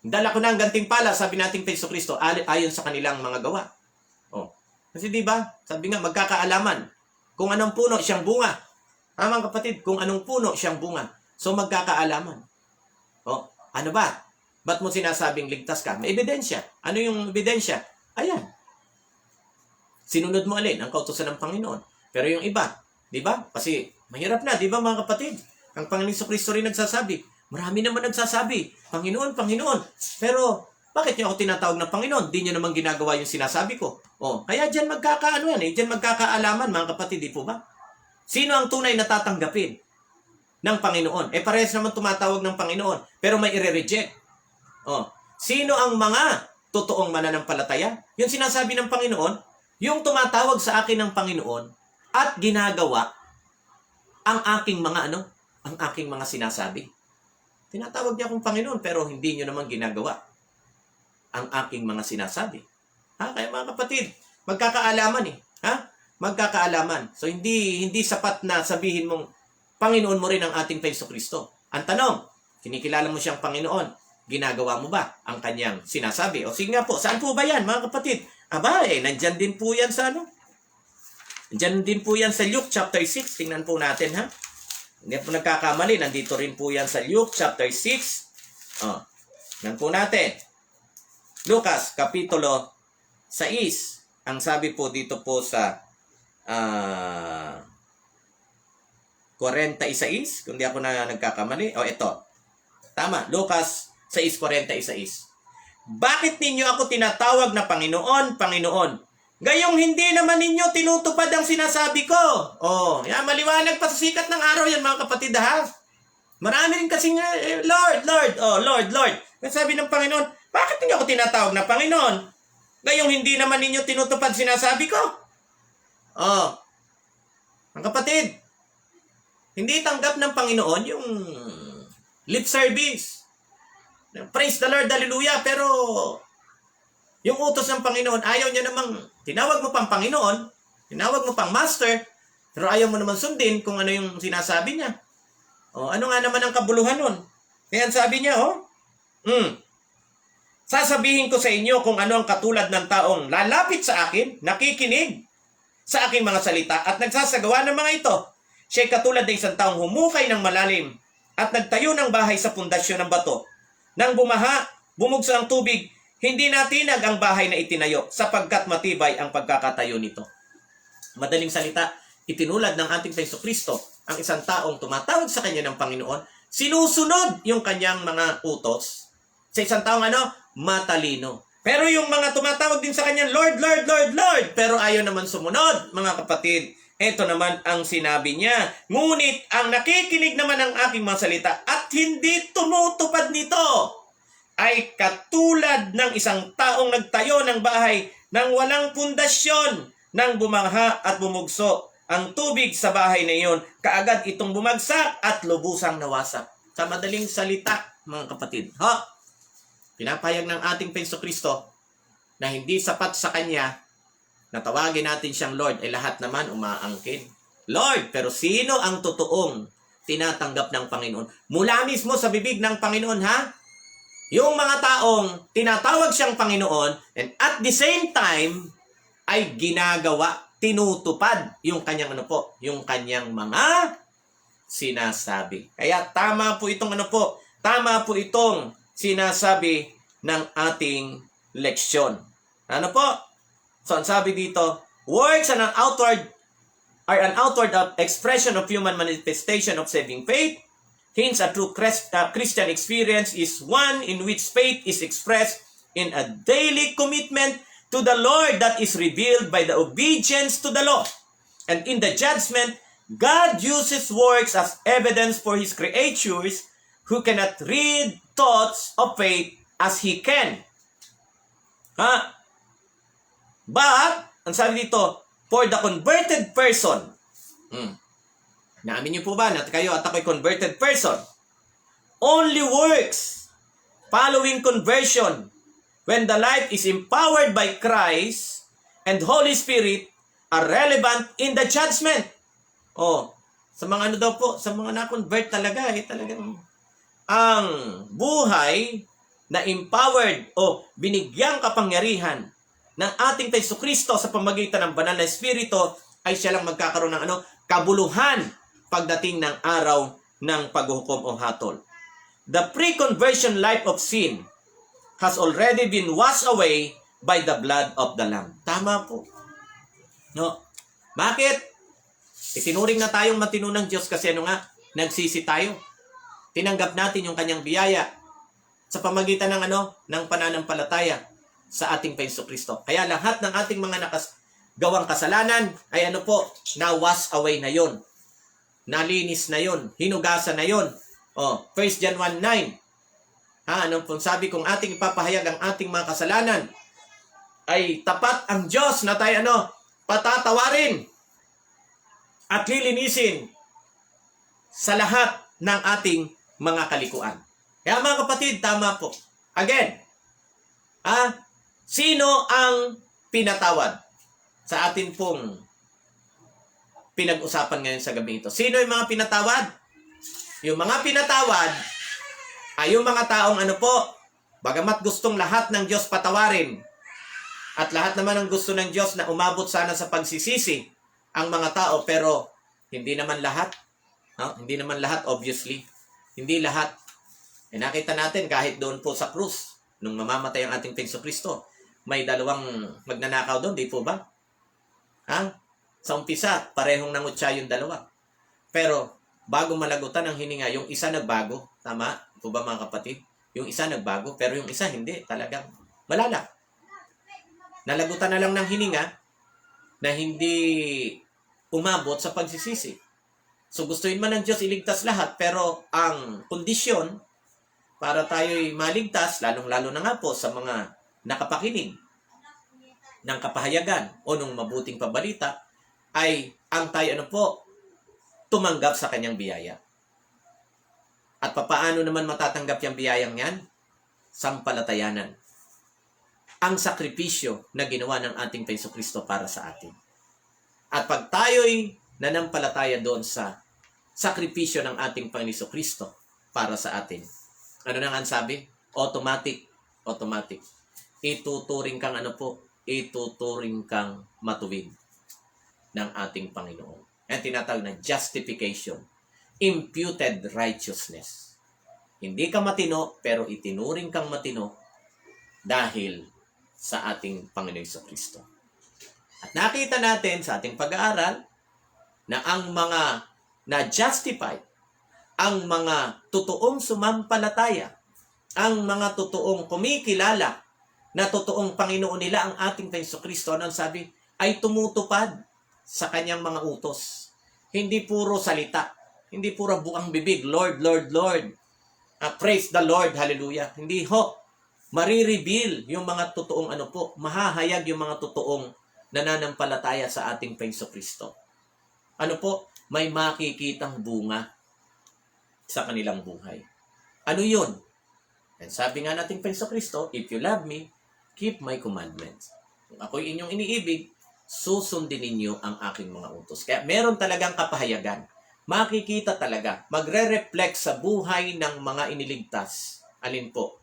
Dala ko na ang gantimpala, sabi nating Kristo ayon sa kanilang mga gawa. Oh. Kasi di ba? Sabi nga, magkakaalaman. Kung anong puno, siyang bunga. Mga kapatid, kung anong puno, siyang bunga. So, magkakaalaman. Oh, ano ba? Ba't mo sinasabing ligtas ka? May ebidensya. Ano yung ebidensya? Ayan. Sinunod mo alin? Ang kautusan ng Panginoon. Pero yung iba, di ba? Kasi mahirap na, di ba mga kapatid? Ang Panginoon Kristo rin nagsasabi. Marami naman nagsasabi, Panginoon, Panginoon. Pero, bakit niyo ako tinatawag na Panginoon? Di niyo naman ginagawa yung sinasabi ko. Oh, kaya dyan magkakaano yan eh. Dyan magkakaalaman, mga kapatid, di po ba? Sino ang tunay na tatanggapin ng Panginoon? Eh, parehas naman tumatawag ng Panginoon. Pero may i-reject. Oh, sino ang mga totoong mananampalataya? Yung sinasabi ng Panginoon, yung tumatawag sa akin ng Panginoon at ginagawa ang aking mga ang aking mga sinasabi. Tinatawag niya akong Panginoon pero hindi niyo naman ginagawa ang aking mga sinasabi. Kaya mga kapatid, magkakaalaman eh. Magkakaalaman. So hindi sapat na sabihin mong Panginoon mo rin ang ating Kristo. Ang tanong, kinikilala mo siyang Panginoon, ginagawa mo ba ang kanyang sinasabi? O sige nga po, saan po ba yan mga kapatid? Nandyan din po yan sa Nandyan din po yan sa Luke chapter 6. Tingnan po natin Hindi po nagkakamali. Nandito rin po yan sa Luke chapter 6. Tingnan po natin. Lucas, kapitulo 6. Ang sabi po dito po sa 46. Kung di ako nagkakamali. Ito. Tama. Lucas 6:46. Bakit ninyo ako tinatawag na Panginoon, Panginoon? Gayong hindi naman ninyo tinutupad ang sinasabi ko. Maliwanag pa sa sikat ng araw yan mga kapatid Marami rin kasi nga, Lord, Lord, Lord, Lord. Sabi ng Panginoon, bakit ninyo ako tinatawag na Panginoon? Gayong hindi naman ninyo tinutupad sinasabi ko. Mga kapatid, hindi tanggap ng Panginoon yung lip service. Praise the Lord, hallelujah. Pero yung utos ng Panginoon, ayaw niya namang, tinawag mo pang Panginoon, tinawag mo pang Master, pero ayaw mo naman sundin kung ano yung sinasabi niya. Ano nga naman ang kabuluhan nun? Kaya sabi niya, sasabihin ko sa inyo kung ano ang katulad ng taong lalapit sa akin, nakikinig sa aking mga salita at nagsasagawa ng mga ito. Siya'y katulad ng isang taong humukay ng malalim at nagtayo ng bahay sa pundasyon ng bato. Nang bumaha, bumugso ang tubig, hindi natinag ang bahay na itinayo sapagkat matibay ang pagkakatayo nito. Madaling salita, itinulad ng ating Kristo ang isang taong tumatawag sa kanya ng Panginoon, sinusunod yung kanyang mga utos sa isang taong matalino. Pero yung mga tumatawag din sa kanya, Lord, Lord, Lord, Lord, pero ayaw naman sumunod, mga kapatid. Ito naman ang sinabi niya, ngunit ang nakikinig naman ng aking mga salita at hindi tumutupad nito ay katulad ng isang taong nagtayo ng bahay nang walang pundasyon. Nang bumaha at bumugso ang tubig sa bahay na iyon, kaagad itong bumagsak at lubusang nawasak. Sa madaling salita, mga kapatid, pinapayag ng ating Kristo na hindi sapat sa Kanya na tawagin natin siyang Lord, lahat naman umaangkin. Lord, pero sino ang totoong tinatanggap ng Panginoon? Mula mismo sa bibig ng Panginoon, yung mga taong tinatawag siyang Panginoon and at the same time ay ginagawa, tinutupad yung kanyang yung kanyang mga sinasabi. Kaya tama po itong tama po itong sinasabi ng ating leksyon. So, ang sabi dito, works are an outward expression of human manifestation of saving faith. Hence, a true Christian experience is one in which faith is expressed in a daily commitment to the Lord that is revealed by the obedience to the law. And in the judgment, God uses works as evidence for His creatures who cannot read thoughts of faith as he can. But, ang sabi dito, for the converted person, naamin niyo po ba na kayo at ako'y converted person? Only works following conversion when the life is empowered by Christ and Holy Spirit are relevant in the judgment. Sa mga ano daw po, sa mga na-convert talaga, talagang ang buhay na empowered o binigyang kapangyarihan ng ating Jesucristo sa pamamagitan ng banal na Espiritu ay siya lang magkakaroon ng kabuluhan pagdating ng araw ng paghuhukom o hatol. The pre-conversion life of sin has already been washed away by the blood of the Lamb. Tama po. No? Bakit? Itinuring na tayong matino ng Diyos kasi nagsisi tayo. Tinanggap natin yung kanyang biyaya sa pamagitan ng ng pananampalataya sa ating Jesucristo. Kaya lahat ng ating mga gawang kasalanan ay na-wash away na yon. Nalinis na yon, hinugasan na yon. 1 John 1:9. Anong pong sabi, kung ating ipapahayag ang ating mga kasalanan, ay tapat ang Diyos na tayo patatawarin at lilinisin sa lahat ng ating mga kalikuan. Kaya mga kapatid, tama po. Again, sino ang pinatawad sa atin pong pinag-usapan ngayon sa gabi ito? Sino yung mga pinatawad? Yung mga pinatawad ay yung mga taong bagamat gustong lahat ng Diyos patawarin at lahat naman ang gusto ng Diyos na umabot sana sa pagsisisi ang mga tao, pero hindi naman lahat. Hindi naman lahat, obviously. Hindi lahat. Nakita natin kahit doon po sa krus, nung mamamatay ang ating Jesucristo, may dalawang magnanakaw doon, di po ba? Sa umpisa, parehong nangutya yung dalawa. Pero, bago malagutan ang hininga, yung isa nagbago. Tama? Po ba mga kapatid? Yung isa nagbago, pero yung isa hindi. Talagang malala. Nalagutan na lang ng hininga na hindi umabot sa pagsisisi. So, gustuin man ng Diyos iligtas lahat, pero ang kondisyon para tayo'y maligtas, lalong-lalo na nga po sa mga nakapakinig ng kapahayagan o ng mabuting pabalita, ay ang tayo tumanggap sa kanyang biyaya. At papaano naman matatanggap yung biyayang yan? Sampalatayanan. Ang sakripisyo na ginawa ng ating Jesucristo para sa atin. At pag tayo'y nanampalataya doon sa sakripisyo ng ating Panginoon Jesucristo para sa atin, ano nang ang sabi? Automatic. Ituturing kang ituturing kang matuwid ng ating Panginoon. Yan tinatawag na justification. Imputed righteousness. Hindi ka matino, pero itinuring kang matino dahil sa ating Panginoon Jesucristo. At nakita natin sa ating pag-aaral na ang mga na-justified, ang mga totoong sumampalataya, ang mga totoong kumikilala na totoong Panginoon nila ang ating Jesucristo, ano sabi? Ay tumutupad sa kanyang mga utos. Hindi puro salita. Hindi puro buang bibig. Lord, Lord, Lord. Praise the Lord. Hallelujah. Hindi ho. Marireveal yung mga totoong mahahayag yung mga totoong nananampalataya sa ating Jesucristo. May makikitang bunga sa kanilang buhay. Ano yun? And sabi nga natin Jesucristo, if you love me, keep my commandments. Kung ako'y inyong iniibig, susundin ninyo ang aking mga utos. Kaya meron talagang kapahayagan. Makikita talaga, magre-reflect sa buhay ng mga iniligtas. Alin po?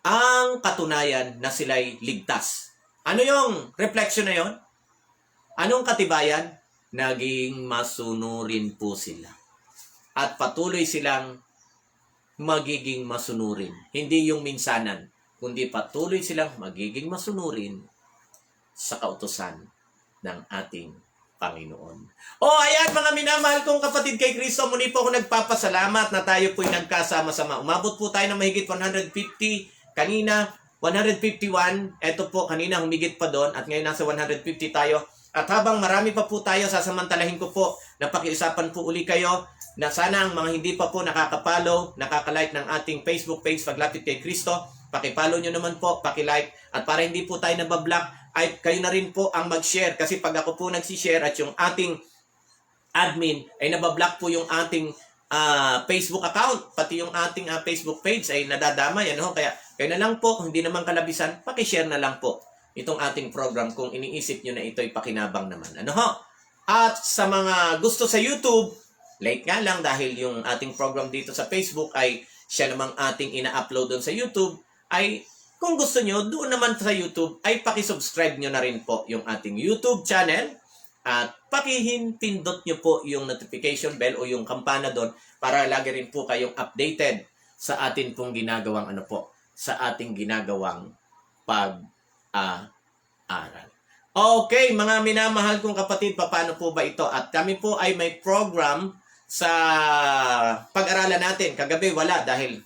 Ang katunayan na sila'y ligtas. Ano yung reflection na yon? Anong katibayan? Naging masunurin po sila. At patuloy silang magiging masunurin. Hindi yung minsanan, kundi patuloy silang magiging masunurin sa kautusan ng ating Panginoon. Ayan mga minamahal kong kapatid kay Kristo, muli po ako nagpapasalamat na tayo po'y nagkasama-sama. Umabot po tayo ng mahigit 150, kanina 151, eto po kanina humigit pa doon at ngayon nasa 150 tayo. At habang marami pa po tayo, sasamantalahin ko po na pakiusapan po uli kayo na sana ang mga hindi pa po nakaka-follow, nakaka-like ng ating Facebook page Paglapit kay Kristo, paki-follow nyo naman po, paki-like, at para hindi po tayo nabablock, ay kayo na rin po ang mag-share. Kasi pag ako po nagsishare at yung ating admin ay nabablock po yung ating Facebook account, pati yung ating Facebook page ay nadadamay. Ano? Kaya kayo na lang po, kung hindi naman kalabisan, paki-share na lang po itong ating program kung iniisip nyo na ito'y pakinabang naman. Ano ho? At sa mga gusto sa YouTube, late nga lang dahil yung ating program dito sa Facebook ay siya namang ating ina-upload doon sa YouTube, ay kung gusto nyo, doon naman sa YouTube ay pakisubscribe nyo na rin po yung ating YouTube channel at pakipindot nyo po yung notification bell o yung kampana doon para lagi rin po kayong updated sa atin pong ginagawang sa ating ginagawang pag-aaral. Okay, mga minamahal kong kapatid, paano po ba ito? At kami po ay may program sa pag-aralan natin. Kagabi wala dahil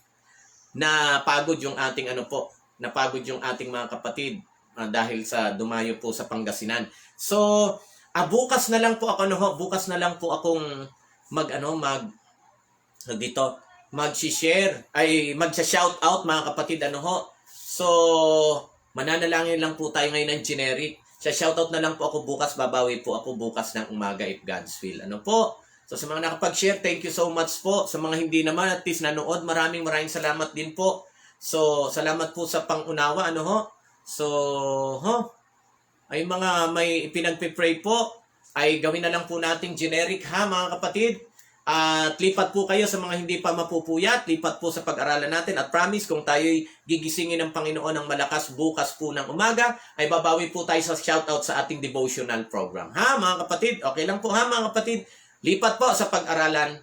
napagod yung ating napagod yung ating mga kapatid dahil sa dumayo po sa Pangasinan. So, bukas na lang po ako bukas na lang po akong mag-share ay magsa-shout out mga kapatid So, mananalangin lang po tayo ngayon ng generic. Sa shoutout na lang po ako bukas, babawi po ako bukas ng umaga if God's will. So sa mga nakapag-share, thank you so much po. Sa mga hindi naman, at least nanood, maraming salamat din po. So, salamat po sa pangunawa, So, ay mga may pinagpipray po, ay gawin na lang po nating generic mga kapatid. At lipat po kayo sa mga hindi pa mapupuyat, lipat po sa pag-aralan natin. At promise, kung tayo'y gigisingin ng Panginoon ng malakas bukas po ng umaga, ay babawi po tayo sa shoutout sa ating devotional program. Mga kapatid? Okay lang po mga kapatid? Lipat po sa pag-aralan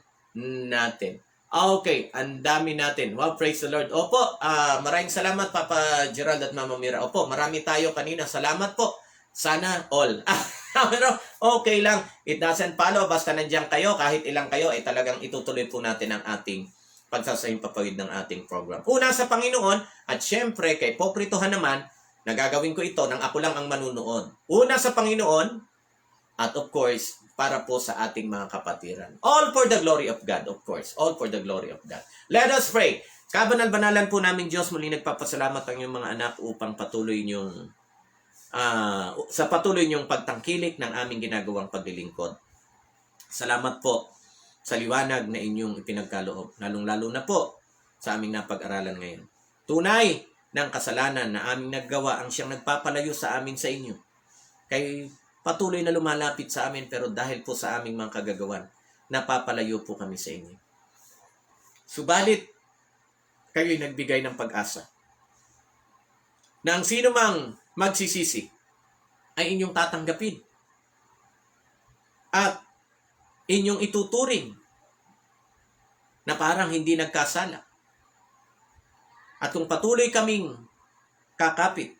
natin. Okay, ang dami natin. Wow, praise the Lord. Opo, maraming salamat Papa Gerald at Mama Mira. Opo, marami tayo kanina. Salamat po. Sana all. Pero okay lang. It doesn't follow. Basta nandiyan kayo, kahit ilang kayo, ay talagang itutuloy po natin ang ating pagsasahimpapawid ng ating program. Una sa Panginoon, at syempre kay poprituhan naman, nagagawin ko ito nang ako lang ang manunood. Una sa Panginoon, at of course, para po sa ating mga kapatiran. All for the glory of God, of course. All for the glory of God. Let us pray. Kabanal-banalan po namin Diyos, muli nagpapasalamat ang iyong mga anak upang patuloy niyong sa patuloy niyong pagtangkilik ng aming ginagawang paglilingkod. Salamat po sa liwanag na inyong ipinagkaloob, lalong-lalo na po sa aming napag-aralan ngayon. Tunay ng kasalanan na aming naggawa ang siyang nagpapalayo sa amin sa inyo. Kay patuloy na lumalapit sa amin, pero dahil po sa aming mga kagagawan, napapalayo po kami sa inyo. Subalit, kayo'y nagbigay ng pag-asa na ang sino mang magsisisi ay inyong tatanggapin at inyong ituturing na parang hindi nagkasala. At kung patuloy kaming kakapit,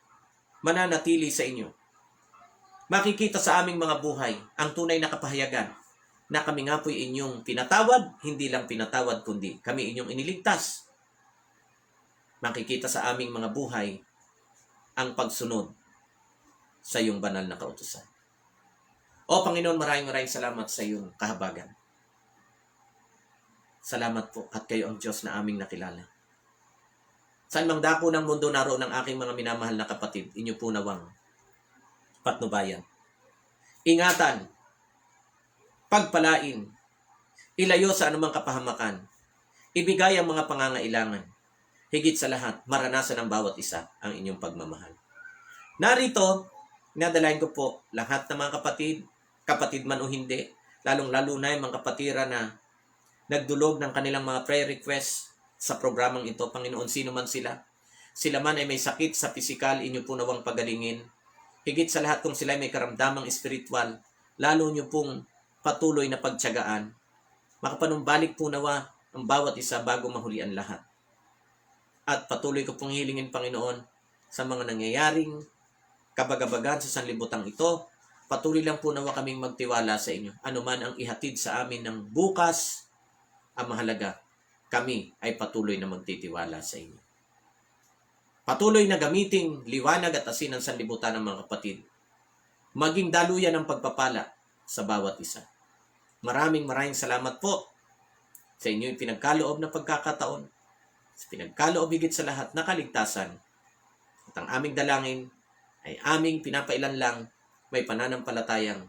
mananatili sa inyo, makikita sa aming mga buhay ang tunay na kapahayagan na kami nga po'y inyong pinatawad, hindi lang pinatawad kundi kami inyong iniligtas. Makikita sa aming mga buhay ang pagsunod sa iyong banal na kautusan. O Panginoon, maraming salamat sa iyong kahabagan. Salamat po at kayo ang Diyos na aming nakilala. Saan mang dako ng mundo naroon ng aking mga minamahal na kapatid, inyo po nawang patnubayan. Ingatan, pagpalain, ilayo sa anumang kapahamakan, ibigay ang mga pangangailangan, higit sa lahat, maranasan ng bawat isa ang inyong pagmamahal. Narito, nadalain ko po lahat ng mga kapatid man o hindi, lalong-lalo na yung mga kapatira na nagdulog ng kanilang mga prayer requests sa programang ito. Panginoon, sino man sila. Sila man ay may sakit sa pisikal, inyo po nawang pagalingin. Higit sa lahat kung sila ay may karamdamang espiritual, lalo nyo pong patuloy na pagtiyagaan. Makapanumbalik po nawa ang bawat isa bago mahuli ang lahat. At patuloy ko pong hilingin, Panginoon, sa mga nangyayaring kabagabagan sa sanlibutan ito, patuloy lang po nawa kaming magtiwala sa inyo. Ano man ang ihatid sa amin ng bukas, ang mahalaga, kami ay patuloy na magtitiwala sa inyo. Patuloy na gamiting liwanag at asin ng sanlibutan ng mga kapatid. Maging daluyan ng pagpapala sa bawat isa. Maraming salamat po sa inyong pinagkaloob na pagkakataon, sa pinagkaloob higit sa lahat na kaligtasan. At ang aming dalangin ay aming pinapailan lang may pananampalatayang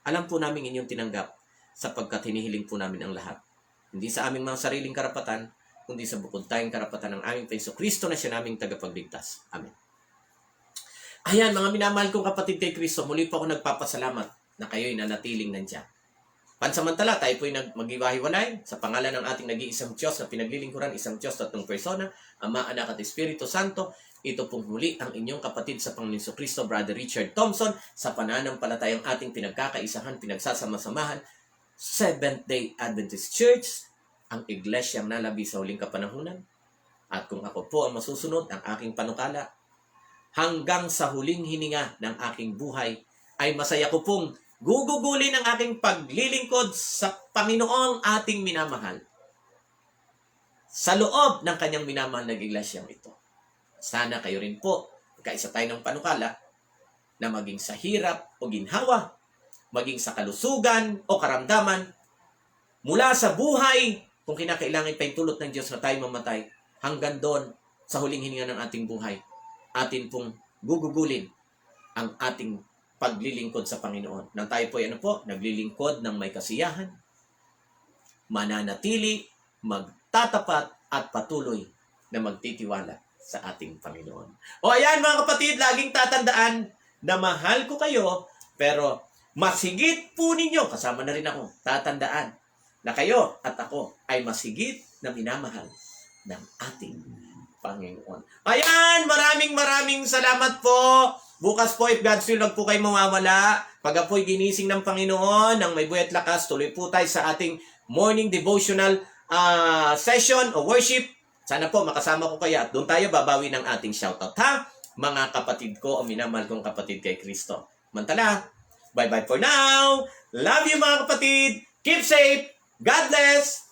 alam po namin inyong tinanggap sapagkat hinihiling po namin ang lahat. Hindi sa aming mga sariling karapatan, kundi sa bukod tayong karapatan ng aming Panginoon Kristo na siya naming tagapagligtas. Amen. Ayan, mga minamahal kong kapatid kay Kristo, muli po ako nagpapasalamat na kayo'y nanatiling nandiyan. Pansamantala, tayo po'y mag-iwahiwalay sa pangalan ng ating nag-iisang Diyos na pinaglilingkuran, isang Diyos, tatlong persona, Ama, Anak at Espiritu Santo. Ito pong muli ang inyong kapatid sa Panginoon Kristo, Brother Richard Thompson, sa pananampalatayang ating pinagkakaisahan, pinagsasama-samahan, Seventh-day Adventist Church, ang iglesyang nalabi sa huling kapanahunan. At kung ako po ang masusunod, ang aking panukala, hanggang sa huling hininga ng aking buhay, ay masaya ko pong gugugulin ang aking paglilingkod sa Panginoong ating minamahal sa loob ng kanyang minamahal na iglesyang ito. Sana kayo rin po, kaisa tayo ng panukala, na maging sa hirap o ginhawa, maging sa kalusugan o karamdaman, mula sa buhay, kung kinakailangan pa yung tulot ng Diyos na tayo mamatay, hanggang doon sa huling hininga ng ating buhay, atin pong gugugulin ang ating paglilingkod sa Panginoon. Nang tayo po naglilingkod ng may kasiyahan, mananatili, magtatapat at patuloy na magtitiwala sa ating Panginoon. O ayan mga kapatid, laging tatandaan na mahal ko kayo, pero mas higit po ninyo, kasama na rin ako, tatandaan na kayo at ako ay mas higit na minamahal ng ating Panginoon. Ayan, maraming salamat po. Bukas po, if God's will, wag po kayo mawawala. Pag apo'y ginising ng Panginoon, ng may buhay at lakas, tuloy po tayo sa ating morning devotional session o worship. Sana po makasama ko kayo at doon tayo babawi ng ating shoutout, ha? Mga kapatid ko o minamahal kong kapatid kay Kristo. Mantala, bye-bye for now. Love you mga kapatid. Keep safe. God bless.